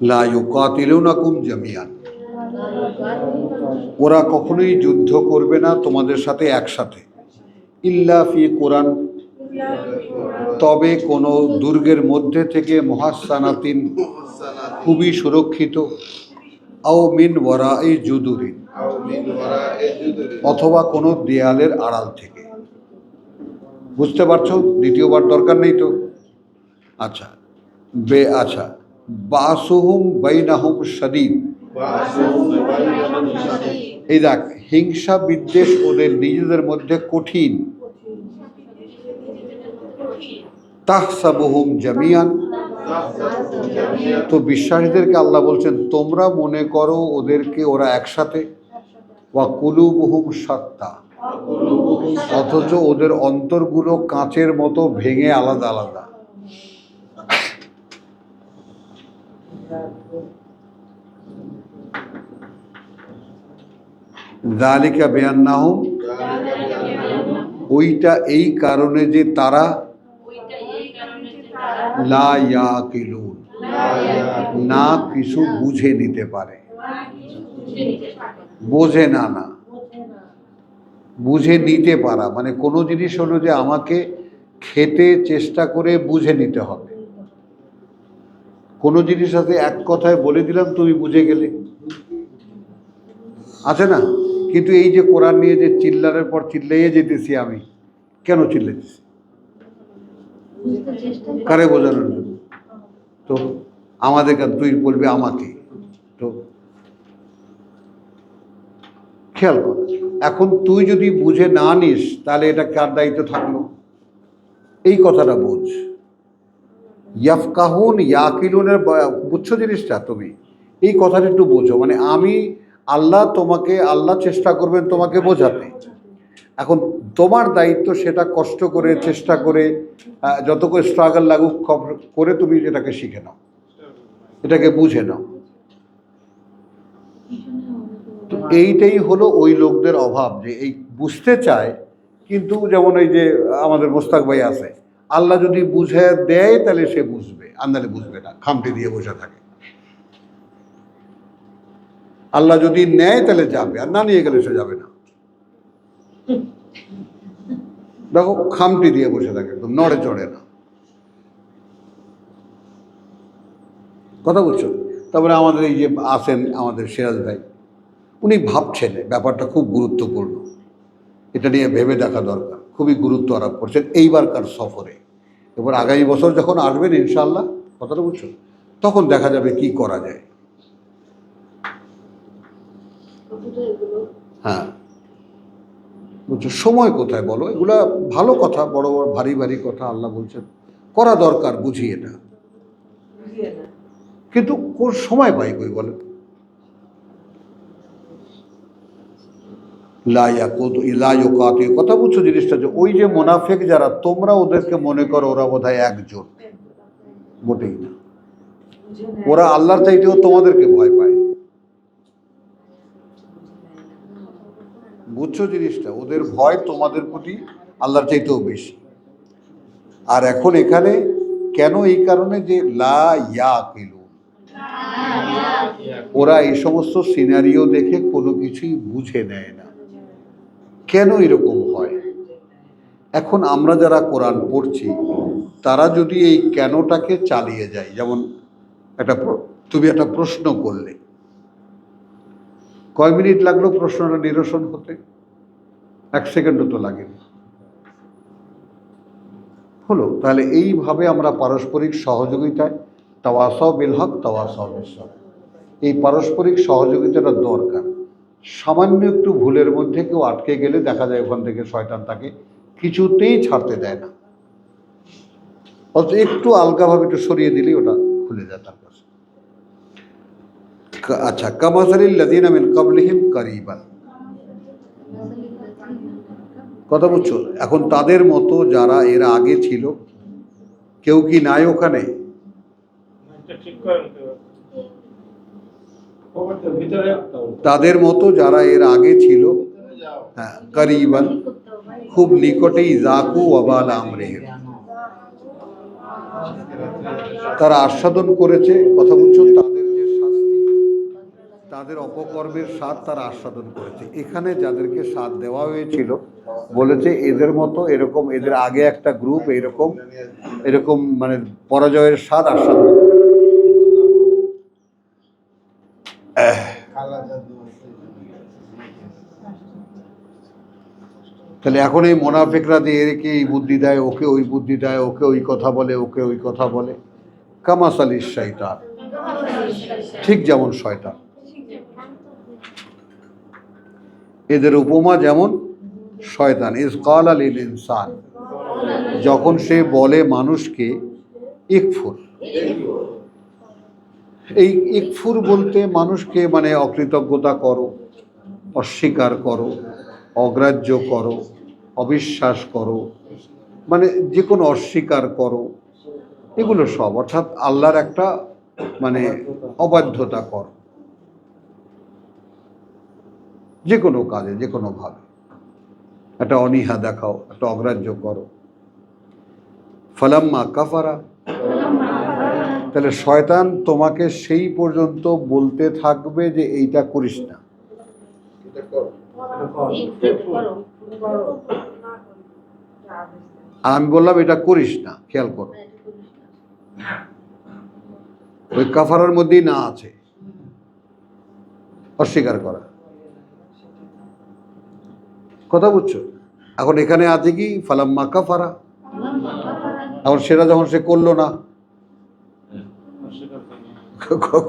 লা ইউকাতিলুনাকুম জামিয়ান, ওরা কখনোই যুদ্ধ করবে না তোমাদের সাথে একসাথে, ইল্লা ফি কোরআন, তবে কোনো দুর্গের মধ্যে থেকে, মুহাসসানাতিন, খুবই সুরক্ষিত, আও মিন ওয়ারাই জুদুরিন, অথবা কোনো দেয়ালের আড়াল থেকে। বুঝতে পারছো? দ্বিতীয়বার দরকার নেই তো? আচ্ছা আচ্ছা, বাসুহুম বাইনাহুম শাদীদ, এই দেখ হিংসা বিদ্বেষ ওদের নিজেদের মধ্যে কঠিন। তাহসাবুহুম জামিয়ান, তো বিশ্বাসীদেরকে আল্লাহ বলছেন তোমরা মনে করো ওদেরকে ওরা একসাথে, ওয়া কুলুবুহুম শাত্তা, অথচ ওদের অন্তরগুলো কাঁচের মতো ভেঙে আলাদা আলাদা। যালিকা বিআন্নাহুম, ওইটা এই কারণে যে তারা লা ইয়াকিলুন, না কিছু বুঝে নিতে পারে। বোঝে না, না বুঝে নিতে পারা মানে কোনো জিনিস হলো যে আমাকে খেতে চেষ্টা করে বুঝে নিতে হবে। কোনো জিনিস আছে এক কথায় বলে দিলাম তুমি বুঝে গেলে, আছে না? কিন্তু এই যে কোরআন নিয়ে যে চিল্লারের পর চিল্লাইয়ে যেতেছি, আমি কেন চিল্লাইতেছি? কারে বোঝানোর জন্য? তো আমাদের তুই বলবি আমাকে, তো খেয়াল কর, এখন তুই যদি বুঝে না নিস তাহলে এটা কার দায়িত্ব থাকলো? এই কথাটা বোঝ। ইয়াফকাহুন ইয়াকিলুনের, বুঝছো জিনিসটা? তুমি এই কথাটা একটু বোঝো, মানে আমি আল্লাহ তোমাকে, আল্লাহ চেষ্টা করবেন তোমাকে বোঝাতে। এখন তোমার দায়িত্ব সেটা কষ্ট করে চেষ্টা করে যত করে স্ট্রাগল লাগুক করে তুমি এটাকে শিখে নাও। এটাকে বুঝে নাও। তো এইটাই হলো ওই লোকদের অভাব, যে এই বুঝতে চায়, কিন্তু যেমন এই যে আমাদের মোস্তাক ভাই আছে, আল্লাহ যদি বুঝে দেয় তাহলে সে বুঝবে, আর নাহলে বুঝবে না, খামটি দিয়ে বসে থাকে। আল্লাহ যদি নেয় তাহলে যাবে, আর না নিয়ে গেলে সে যাবে না। দেখো খামটি দিয়ে বসে থাকে, একদম নড়ে চড়ে না। কথা বলছো? তারপরে আমাদের এই যে আছেন আমাদের সিরাজ ভাই, উনি ভাবছেন ব্যাপারটা খুব গুরুত্বপূর্ণ, এটা নিয়ে ভেবে দেখা দরকার, খুবই গুরুত্ব আরোপ করছেন এইবারকার সফরে। এবার আগামী বছর যখন আসবেন ইনশাআল্লাহ, কথাটা বুঝছো, তখন দেখা যাবে কি করা যায়। হ্যাঁ বুঝছো, সময় কোথায় বলো, এগুলা ভালো কথা, বড় বড় ভারী ভারী কথা আল্লাহ বলছেন করা দরকার, বুঝি এটা, কিন্তু কোন সময় পাই কই বলে। কথা বুঝছো জিনিসটা, যে ওই যে মোনাফেক যারা, তোমরা ওদেরকে মনে করো ওরা বোধহয় একজন, মোটেই না। ওরা আল্লাহর চাইতেও তোমাদেরকে ভয় পায়, বুঝছো জিনিসটা, ওদের ভয় তোমাদের প্রতি আল্লাহর চাইতেও বেশি। আর এখন এখানে কেন, এই কারণে যে লা ইয়াকিলুন, ওরা এই সমস্ত সিনারিও দেখে কোনো কিছুই বুঝে নেয় না। কেন এরকম হয়? এখন আমরা যারা কোরআন পড়ছি, তারা যদি এই কেনটাকে চালিয়ে যায়, যেমন তুমি একটা প্রশ্ন করলে, কয় মিনিট লাগলো প্রশ্নটা নিরসন হতে? 1 সেকেন্ডও তো লাগেনি, হলো। তাহলে এইভাবে আমরা পারস্পরিক সহযোগিতায়, তাওয়াসাও বিল হক তাওয়াসাও বিস সবর, এই পারস্পরিক সহযোগিতাটা দরকার। সামান্য একটু ভুলের মধ্যে কেউ আটকে গেলে দেখা যায় ওখান থেকে শয়তান তাকে কিছুতেই ছাড়তে দেয় না, অথচ একটু আলগাভাবে একটু সরিয়ে দিলেই ওটা খুলে যায় তার কাছে। আচ্ছা, কামাসালিল লাযিনা মিন ক্বাবলিহিম কারীবান, কথা বুঝছো? এখন তাদের মতো যারা এর আগে ছিল, কেউ কি নাই ওখানে? তাদের মতো যারা এর আগে ছিল, হ্যাঁ, কারীবান, খুব নিকটেই, যাকু ওয়াবাল আমরিহিম, তারা আস্বাদন করেছে, কথা বুঝছো, তাদের যে শাস্তি, তাদের অপকর্মের স্বাদ তারা আস্বাদন করেছে। এখানে যাদেরকে স্বাদ দেওয়া হয়েছিল বলেছে এদের মতো, এরকম এদের আগে একটা গ্রুপ এরকম এরকম মানে পরাজয়ের স্বাদ আস্বাদন করে। তাহলে এখন এই মোনাফিকরা দিয়ে একে এই বুদ্ধি দেয়, ওকে ওই বুদ্ধি দেয়, ওকে ওই কথা বলে, ওকে ওই কথা বলে, কামাসালিস শয়তান, ঠিক যেমন শয়তান। এদের উপমা যেমন শয়তান, ইজ ক্বালা লিল ইনসান, যখন সে বলে মানুষকে ইকফুর। এই ইকফুর বলতে মানুষকে মানে অকৃতজ্ঞতা করো, অস্বীকার করো, অগ্রাহ্য করো, অবিশ্বাস করো, মানে যে কোনো অস্বীকার করো, এগুলো সব, অর্থাৎ আল্লাহর একটা মানে অবাধ্যতা করো, যে কোনো কাজে যে কোনোভাবে একটা অনীহা দেখাও, একটা অগ্রাহ্য করো। ফালাম্মা কাফারা, তাহলে শয়তান তোমাকে সেই পর্যন্ত বলতে থাকবে যে এইটা করিস না, আর আমি বললাম এটা করিস না, খেয়াল করো, ওই কাফারার মধ্যেই না আছে অস্বীকার করা, কথা বুঝছো? এখন এখানে আছে কি ফালাম্মা কাফারা, এখন সেটা যখন সে করলো না,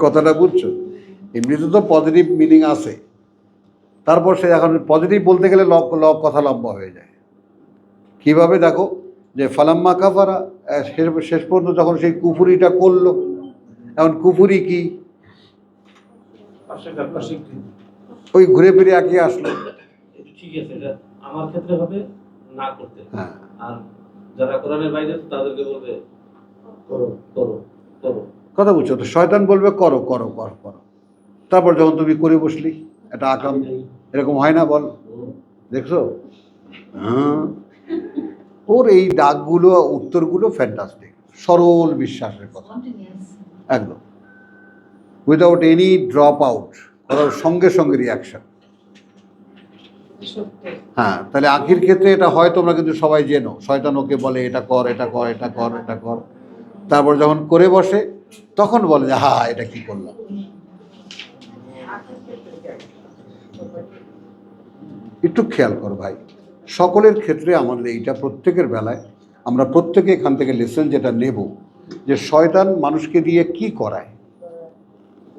কথাটা বুঝছো? এমনিতে তো পজিটিভ মিনিং আছে, তারপর সে এখন পজিটিভ বলতে গেলে কথা লম্বা হয়ে যায়। কিভাবে? দেখো, যে ফালাম্মা কাফারা, শেষ পর্যন্ত যখন সেই কুফুরিটা করলো, এখন কুফুরি কি, ওই ঘুরে ফিরে একই আসলো। ঠিক আছে, এটা আমার ক্ষেত্রে হবে না করতে, হ্যাঁ, আর যারা কোরআনের বাইরে তাদেরকে বলবে করো করো করো। কথা বুঝছো তো? শয়তান বলবে করো করো করো করো, তারপর যখন তুমি করে বসলি এটা আকাম, এরকম হয় না বল? দেখছো? হ্যাঁ, ওর এই ডাকগুলো উত্তরগুলো ফ্যান্টাস্টিক, সরল বিশ্বাসের কথা, একদম উইদাউট এনি ড্রপ আউট, ওর সঙ্গে সঙ্গে রিয়াকশন। হ্যাঁ, তাহলে আঁখির ক্ষেত্রে এটা হয়, তোমরা কিন্তু সবাই জেনো, শয়তান ওকে বলে এটা কর এটা কর এটা কর এটা কর, তারপর যখন করে বসে তখন বলে যে হ্যাঁ এটা কি করলাম। একটু খেয়াল কর ভাই, সকলের ক্ষেত্রে আমাদের এইটা প্রত্যেকের বেলায় আমরা প্রত্যেকে এখান থেকে লেসন যেটা নেব, যে শয়তান মানুষকে দিয়ে কি করায়।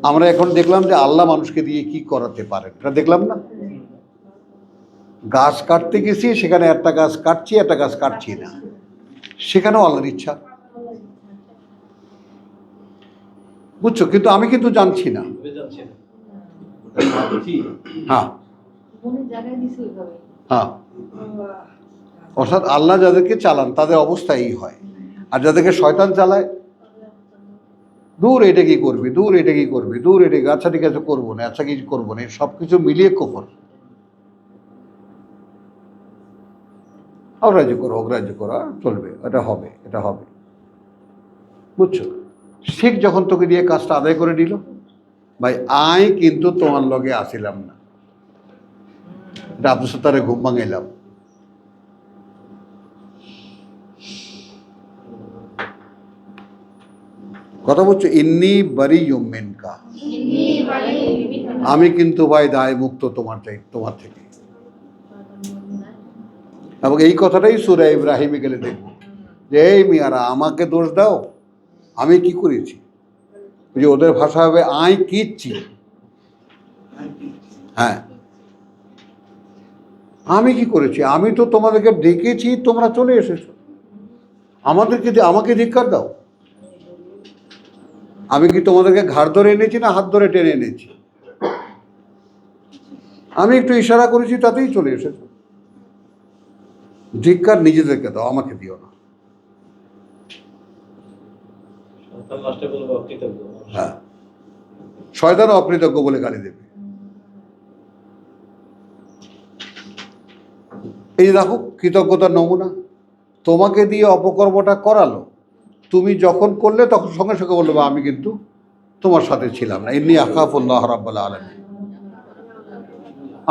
আমরা এখন দেখলাম যে আল্লাহ মানুষকে দিয়ে কি করাতে পারেন, এটা দেখলাম না? গাছ কাটতে গেছি, সেখানে একটা গাছ কাটছি একটা গাছ কাটছি না, সেখানেও আল্লাহর ইচ্ছা, বুঝছো? কিন্তু আমি কিন্তু জানছি না। হ্যাঁ হ্যাঁ, অর্থাৎ আল্লাহ যাদেরকে চালান তাদের অবস্থা এই হয়, আর যাদেরকে শয়তান চালায়, দূর এটা কি করবি, দূর এটা কি করবি, দূর এটা কি, আচ্ছা ঠিক আছে করবো না, আচ্ছা কিছু করবো না, সব কিছু মিলিয়ে কুফর। অগ্রাহ্য করো অগ্রাহ্য করো, চলবে, এটা হবে এটা হবে, বুঝছো? শেখ যখন তোকে দিয়ে কাজটা আদায় করে দিল, ভাই আয় কিন্তু তোমার লগে আসিলাম না, এটা আব্দুল সত্তারে ঘুম ভাঙাইলাম। কথা বলছো, ইন্নি বারি ইউমিনকা, আমি কিন্তু ভাই দায় মুক্ত তোমার থেকে। এবং এই কথাটাই সূরা ইব্রাহিমে গেলে দেখবো যে এই মিয়ারা আমাকে দোষ দাও, আমি কি করেছি, যে ওদের ভাষা হবে আই কিচ্ছি। হ্যাঁ, আমি কি করেছি, আমি তো তোমাদেরকে ডেকেছি, তোমরা চলে এসেছো, আমাকে ধিক্কার দাও। আমি কি তোমাদেরকে ঘাড় ধরে এনেছি না হাত ধরে টেনে এনেছি? আমি একটু ইশারা করেছি তাতেই চলে এসেছো। ধিক্কার নিজেদেরকে দাও, আমাকে দিও না। হ্যাঁ, শয়তান অকৃতজ্ঞ বলে গালি দেবে। এই দেখো কৃতজ্ঞতার নমুনা, তোমাকে দিয়ে অপকর্মটা করালো, তুমি যখন করলে তখন সঙ্গে সঙ্গে বললো আমি কিন্তু তোমার সাথে ছিলাম না, ইন্নী আখাফুল্লাহ রাব্বুল আলামিন,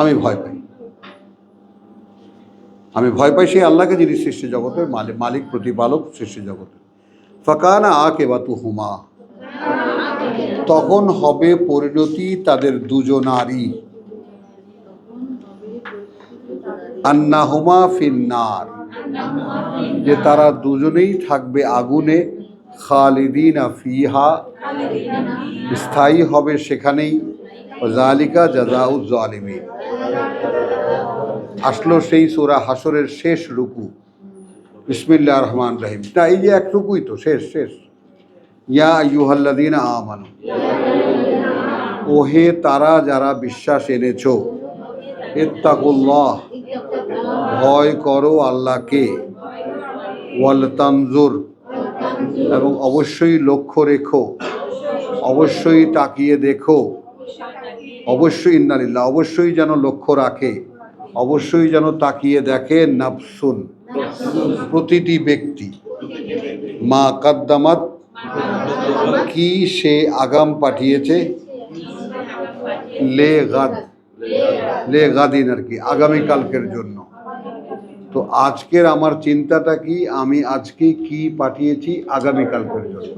আমি ভয় পাই, আমি ভয় পাই সেই আল্লাহকে যিনি সৃষ্টি জগতের মালিক প্রতিপালক, সৃষ্টি জগতের। ফাকানা আকিবাতুহুমা, তখন হবে পরিণতি তাদের দুজনারই, আন্নাহুমা ফিন্নার, যে তারা দুজনেই থাকবে আগুনে, খালিদিনা ফিহা, স্থায়ী হবে সেখানেই, যালিকা জাযাউজ জালিমিন। আসলো সেই সূরা হাসরের শেষ রুকু, বিসমিল্লাহির রহমানির রহিম। না, এই যে এক রুকুই তো শেষ। ইয়া আইয়ুহাল্লাযীনা আমানু, ওহে তারা যারা বিশ্বাস এনেছো, ইত্তাকুল্লাহ, ভয় করো আল্লাহকে, ওয়াল তানজুর, এবং অবশ্যই লক্ষ্য রেখো, অবশ্যই তাকিয়ে দেখো, অবশ্যই ইন্নালিল্লাহ, অবশ্যই যেন লক্ষ্য রাখে, অবশ্যই যেন তাকিয়ে দেখে, নাফসুন, প্রতিটি ব্যক্তি, মা কাদ্দামাত, কি সে আগাম পাঠিয়েছে, লে গাদিন আর কি, আগামীকালকের জন্য। তো আজকের আমার চিন্তাটা কি, আমি আজকে কি পাঠিয়েছি আগামীকালকের জন্য।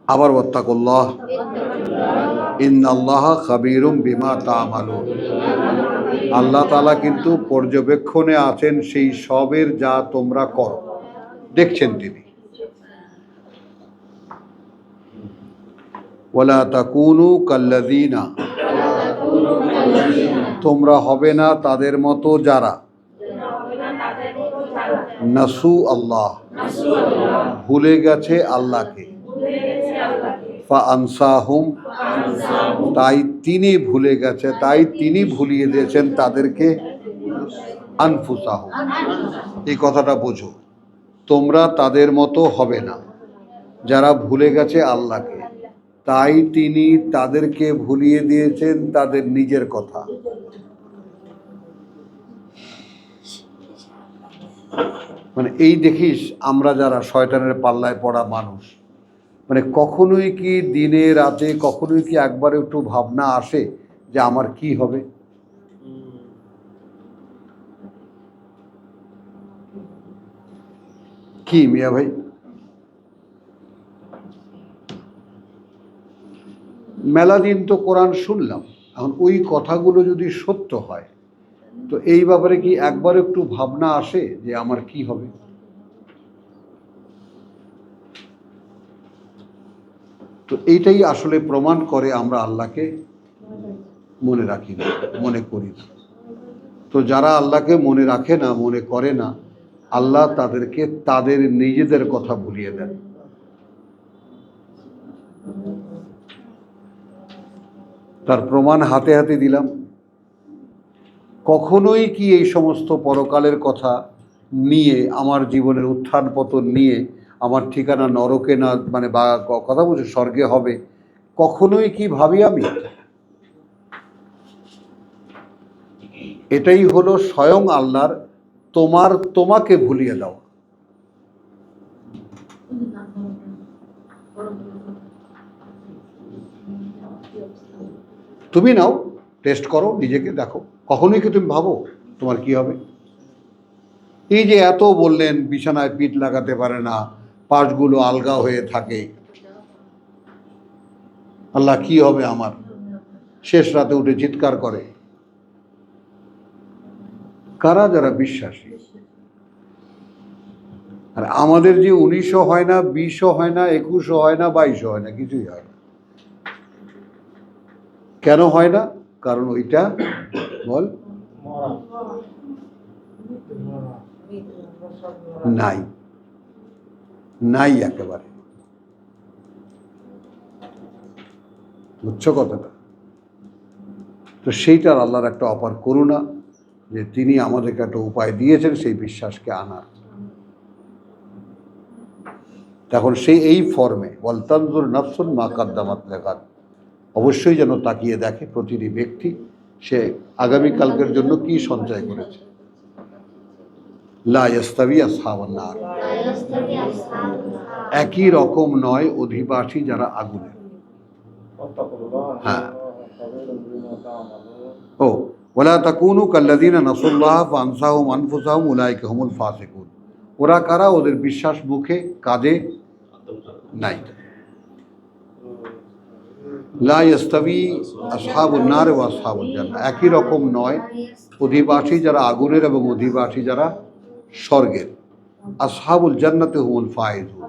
আবার ওয়াত্তাকুল্লাহ ইন্নাল্লাহা খাবীরুম বিমা তা'মালুন, আল্লাহ তাআলা কিন্তু পর্যবেক্ষণে আছেন সেই সবের যা তোমরা করো, দেখছেন তিনি। ওয়ালা তাকুনু কাল্লাযীনা, তোমরা হবে না তাদের মতো যারা, নাসু আল্লাহ, ভুলে গেছে আল্লাহকে, ফাআনসাহুম, তাই তিনি ভুলে গেছে, তাই তিনি ভুলিয়ে দিয়েছেন তাদেরকে, আনফুসাহুম, এই কথাটা বোঝো। তোমরা তাদের মতো হবে না যারা ভুলে গেছে আল্লাহকে, তাই তিনি তাদেরকে ভুলিয়ে দিয়েছেন তাদের নিজের কথা। মানে এই দেখিস আমরা যারা শয়তানের পাল্লায় পড়া মানুষ, মানে কখনোই কি দিনে রাতে কখনোই কি একবার একটু ভাবনা আসে যে আমার কি হবে? কি মিয়া ভাই, মেলা দিন তো কোরআন শুনলাম, এখন ওই কথাগুলো যদি সত্য হয় তো এই ব্যাপারে কি একবার একটু ভাবনা আসে যে আমার কি হবে? তো এইটাই আসলে প্রমাণ করে আমরা আল্লাহকে মনে রাখি না, মনে করি না। তো যারা আল্লাহকে মনে রাখে না, মনে করে না, আল্লাহ তাদেরকে তাদের নিজেদের কথা ভুলিয়ে দেন। তার প্রমাণ হাতে হাতে দিলাম। কখনোই কি এই সমস্ত পরকালের কথা নিয়ে, আমার জীবনের উত্থান পতন নিয়ে, আমার ঠিকানা নরকে না মানে বা কথা বলছে স্বর্গে হবে, কখনোই কি ভাবি আমি? এটাই হলো স্বয়ং আল্লাহর তোমাকে ভুলিয়ে দাও। তুমি নাও, টেস্ট করো, নিজেকে দেখো, কখনোই কি তুমি ভাবো তোমার কি হবে? এই যে এত বললেন বিছানায় পিঠ লাগাতে পারে না, পাশগুলো আলগা হয়ে থাকে, আল্লাহ কি হবে আমার, শেষ রাতে উঠে চিৎকার করে। কারা? যারা বিশ্বাসী। আর আমাদের যে 19ও হয় না, 20ও হয় না, 21ও হয় না, 22ও হয় না, কিছুই হয় না। কেন হয় না? কারণ ওইটা বল নাই, নাই একেবারে। বুঝছো কথাটা? তো সেইটার আল্লাহর একটা অপার করুণা যে তিনি আমাদেরকে একটা উপায় দিয়েছেন সেই বিশ্বাসকে আনার। তখন সেই এই ফর্মে ওয়ালতানজুর নাফসুন মা কাদ্দামাত লিগাদ, অবশ্যই যেন তাকিয়ে দেখে প্রতিটি ব্যক্তি সে আগামীকালকের জন্য কি সঞ্চয় করেছে। লা ইয়াস্তাবি আসহাবুন নার, একই রকম নয় অধিবাসী যারা আগুনের। হ্যাঁ, ও ওয়ালা তাকুনু কাল্লাযিনা নাসুল্লাহ ফাআনসাহুম আনফুসাহুম উলাইকা হুমুল ফাসিকুন। ওরা কারা? ওদের বিশ্বাস মুখে কাজে নাই। লা ইয়াস্তাবি আসহাবুন নার ওয়া আসহাবুল জান্নাহ, একই রকম নয় অধিবাসী যারা আগুনের এবং অধিবাসী যারা স্বর্গের। আসহাবুল জান্নাতে হুমুল ফায়েজুন,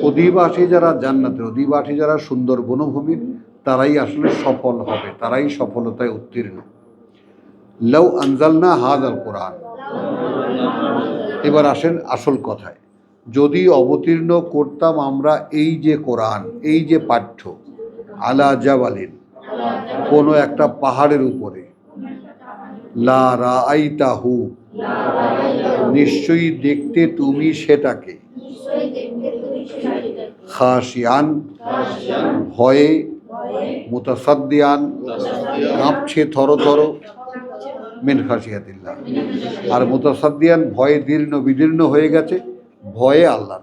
অধিবাসী যারা জান্নাতের, অধিবাসী যারা সুন্দর বনভূমির, তারাই আসলে সফল হবে, তারাই সফলতায় উত্তীর্ণ। লাউ আনজালনা হাযাল কোরআন, এবার আসেন আসল কথায়, যদি অবতীর্ণ করতাম আমরা এই যে কোরআন, এই যে পাঠ্য, আলা জাবালিন, কোনো একটা পাহাড়ের উপরে, লা রাআইতাহু, নিশ্চয়ই দেখতে তুমি সেটাকে, খাশিয়ান, ভয়ে, মুতাসাদ্দিয়ান, কাঁপছে থরথর, মিন খাশিয়াতিল্লাহ, আর মুতাসাদ্দিয়ান ভয়ে দীর্ণ বিদীর্ণ হয়ে গেছে, ভয়ে আল্লাহ।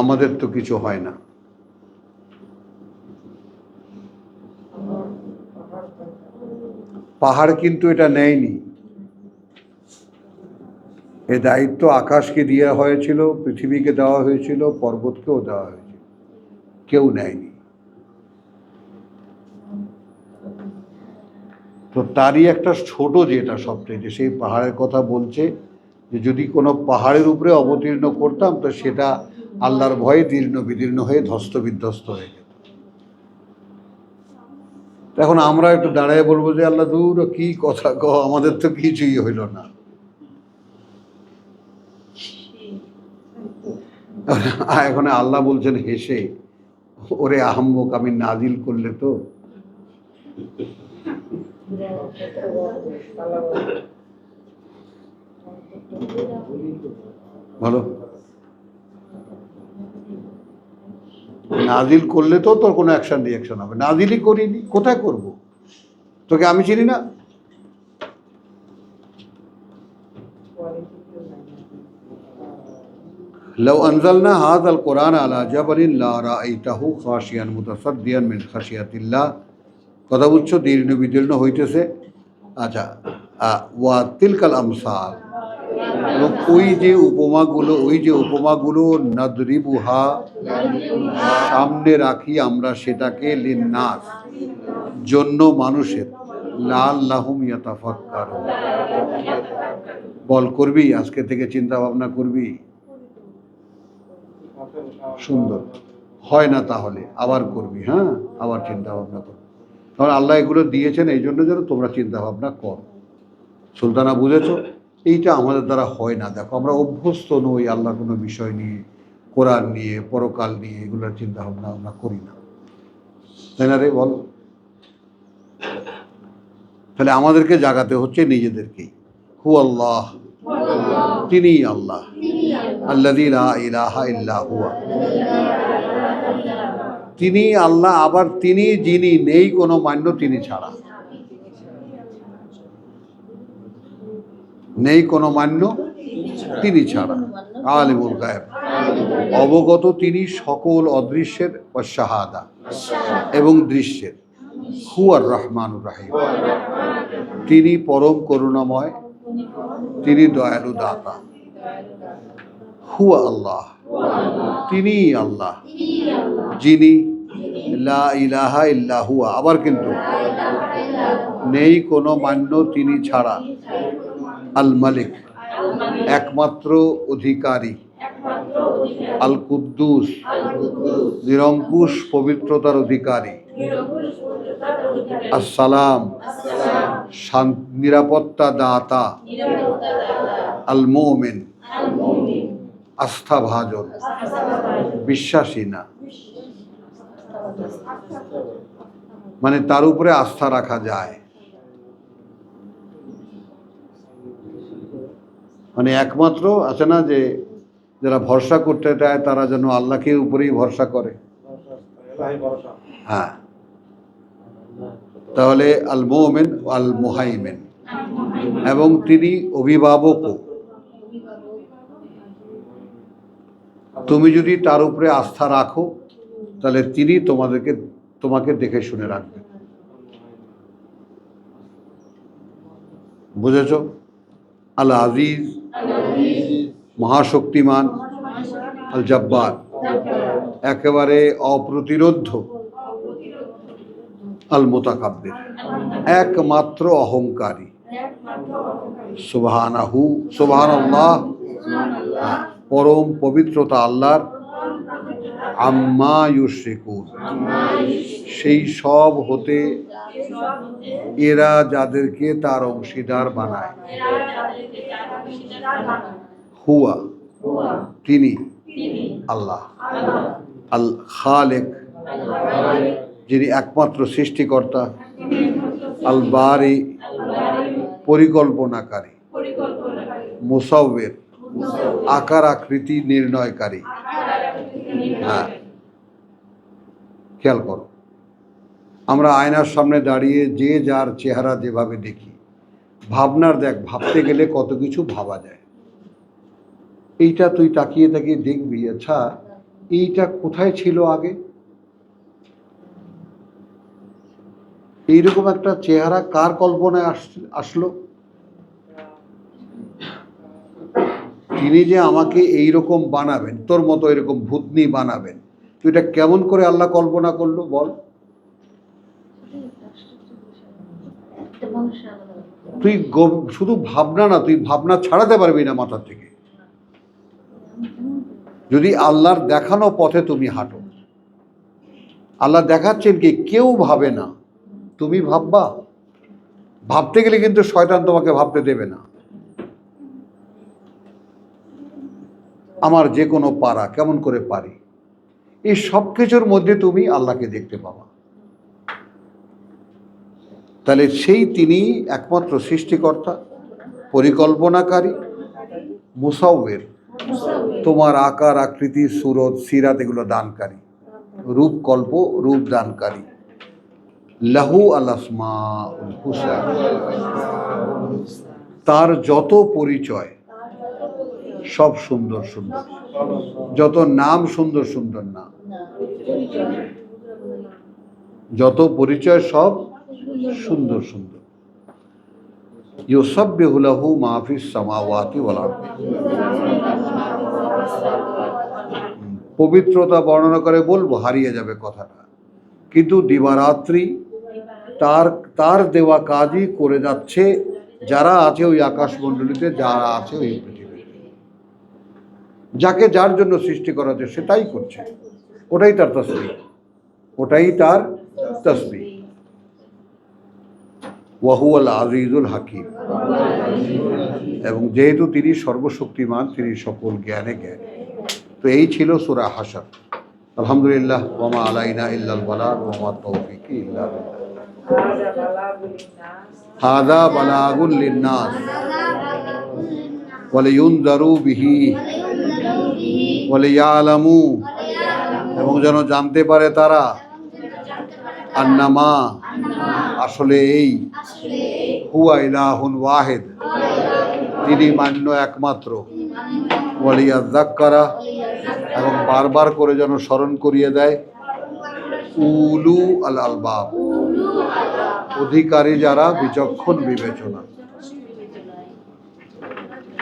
আমাদের তো কিছু হয় না। পাহাড় কিন্তু এটা নেয়নি, এ দায়িত্ব আকাশকে দেওয়া হয়েছিল, পৃথিবীকে দেওয়া হয়েছিল, পর্বতকেও দেওয়া হয়েছিল, কেউ নেয়নি। তো তারই একটা ছোট যেটা সবচেয়ে, সেই পাহাড়ের কথা বলছে যে যদি কোনো পাহাড়ের উপরে অবতীর্ণ করতাম তো সেটা আল্লাহর ভয়ে দীর্ণ বিদীর্ণ হয়ে ধ্বস্ত বিধ্বস্ত হয়ে যেত। এখন আমরা একটু দাঁড়ায় বলবো যে আল্লাহ দূর কি কথা কও, আমাদের তো কিছুই হইল না। এখন আল্লাহ বলছেন হেসে, ওরে আহম্মক, আমি নাজিল করলে তো ভালো নাজিল করলে তো তোর কোনো অ্যাকশন রিয়াকশন হবে, নাজিলই করিনি, কোথায় করব? তোকে আমি চিনি না? لو أنزلنا هذا القرآن على جبل لرأيته خاشعا متصدعا من خشية الله। কথা বুঝছো? দীর্ঘ বিদীর্ণ হইতেছে। আচ্ছা, ওয়া তিলকাল আমসাল, এবং ওই যে উপমাগুলো নাদরিবুহা, সামনে রাখি আমরা সেটাকে লিন্নাস, জন্য মানুষের, লাআল্লাহুম ইয়াতাফাক্কারুন। বল, করবি? আজকে থেকে চিন্তা ভাবনা করবি? সুন্দর হয় না তাহলে আবার করবি, হ্যাঁ, আবার চিন্তা ভাবনা করবি। কারণ আল্লাহ এগুলো দিয়েছেন এই জন্য যেন তোমরা চিন্তা ভাবনা কর। সুলতানা, বুঝেছো? এইটা আমাদের দ্বারা হয় না। দেখো, আমরা অভ্যস্ত নই আল্লাহ কোনো বিষয় নিয়ে, কোরআন নিয়ে, পরকাল নিয়ে এগুলোর চিন্তা ভাবনা আমরা করি না, তাই না রে? বল। তাহলে আমাদেরকে জাগাতে হচ্ছে নিজেদেরকেই। হু আল্লাহ, তিনিই আল্লাহ, আল্লাযী লা ইলাহা ইল্লা হুয়া, তিনি আল্লাহ। আবার তিনি যিনি, নেই কোনো মান্য তিনি ছাড়া, নেই কোনো মান্য তিনি ছাড়া। আলিমুল গায়ব, অবগত তিনি সকল অদৃশ্যের, ও শাহাদা, এবং দৃশ্যের। হুয়ার রহমানুর রাহিম, তিনি পরম করুণাময়, তিনি দয়ালু দাতা। হুয়া আল্লাহ, তিনি আল্লাহ, যিনি লা ইলাহা ইল্লা হুয়া, আবার কিন্তু নেই কোনো মান্য তিনি ছাড়া, আল মালিক, একমাত্র অধিকারী, আল কুদ্দুস, নিরঙ্কুশ পবিত্রতার অধিকারী, আসসালাম, নিরাপত্তা দাতা, আল মুমিন, আস্থাভাজন, বিশ্বাসী না, মানে তার উপরে আস্থা রাখা যায়, মানে একমাত্র আছে না যে যারা ভরসা করতে চায় তারা যেন আল্লাহকে উপরেই ভরসা করে। হ্যাঁ, তাহলে আল মুমিন আল মুহাইমিন, এবং তিনি অভিভাবকও। তুমি যদি তার উপরে আস্থা রাখো তাহলে তিনি তোমাকে দেখে শুনে রাখবেন। বুঝেছ? আল আজিজ, মহাশক্তিমান, আল জব্বার, একেবারে অপ্রতিরোধ্য, আল মুতাকাব্বির, একমাত্র অহংকারী, সুবহানাহু, সুবহানাল্লাহ, পরম পবিত্রতা আল্লাহর, আম্মা ইউশরিকুন, সেই সব হতে এরা যাদেরকে তার অংশীদার বানায়। হুয়া, তিনি আল্লাহ, আল খালেক, যিনি একমাত্র সৃষ্টিকর্তা, আল বারি, পরিকল্পনাকারী, মুসাউবির, আকার আকৃতি নির্ণয়কারী। হ্যাঁ, খেয়াল করো, আমরা আয়নার সামনে দাঁড়িয়ে যে যার চেহারা যেভাবে দেখি, ভাবনার দেখ, ভাবতে গেলে কত কিছু ভাবা যায়। এইটা তুই তাকিয়ে তাকিয়ে দেখবি, আচ্ছা এইটা কোথায় ছিল আগে, এইরকম একটা চেহারা কার কল্পনায় আসলো? তিনি যে আমাকে এইরকম বানাবেন, তোর মতো এরকম ভূতনি বানাবেন, তুই এটা কেমন করে আল্লাহ কল্পনা করলো বল? তুই শুধু ভাবনা না, তুই ভাবনা ছাড়াতে পারবি না মাথার থেকে, যদি আল্লাহর দেখানো পথে তুমি হাঁটো। আল্লাহ দেখাচ্ছেন কি, কেউ ভাবে না, তুমি ভাববা। ভাবতে গেলে কিন্তু শয়তান তোমাকে ভাবতে দেবে না। আমার যে কোনো পারা, কেমন করে পারি, এই সব কিছুর মধ্যে তুমি আল্লাহকে দেখতে পাবা। তাহলে সেই তিনি একমাত্র সৃষ্টিকর্তা, পরিকল্পনাকারী, মুসাউয়ের, তোমার আকার আকৃতি সুরত সিরাত এগুলো দানকারী, রূপকল্প রূপ দানকারী। লাহু আল আসমাউল হুসনা, তার যত পরিচয় সব সুন্দর সুন্দর, যত নাম সুন্দর সুন্দর নাম, যত পরিচয় সব সুন্দর সুন্দর। ইউসাব্বিহু লাহু মা ফিস সামাওয়াতি ওয়াল আরদি, পবিত্রতা বর্ণনা করে বলবো হারিয়ে যাবে কথাটা, কিন্তু দিবারাত্রি তার তার দেওয়া কাজই করে যাচ্ছে যারা আছে ওই আকাশমণ্ডলীতে, যারা আছে ওই পৃথিবীতে। যাকে যার জন্য সৃষ্টি করা হচ্ছে সেটাই করছে, ওটাই তার তাসবিহ, ওটাই তার তাসবিহ। ওয়াহুয়াল আজিজুল হাকিম, এবং যেহেতু তিনি সর্বশক্তিমান, তিনি সকল জ্ঞানে জ্ঞানী। তো এই ছিল সূরা হাশর। আলহামদুলিল্লাহ, ওয়া মা আলাইনা ইল্লাল বালাগ ওয়া মা তাওফীকি ইল্লা বিল্লাহ। হাদা বালাগুল লিন্নাস ওয়া লিয়ুনযারু বিহি ওয়া লিয়ালামু, এবং যেন জানতে পারে তারা, আন্নামা, আসলে এই, হুয়া ইলাহুন ওয়াহিদ, তিনি মান্য একমাত্র, ওয়ালিয়াযাক্কারা, এবং বারবার করে যেন স্মরণ করিয়ে দেয়, উলু আল আলবাব, অধিকারী যারা বিচক্ষণ বিবেচনা।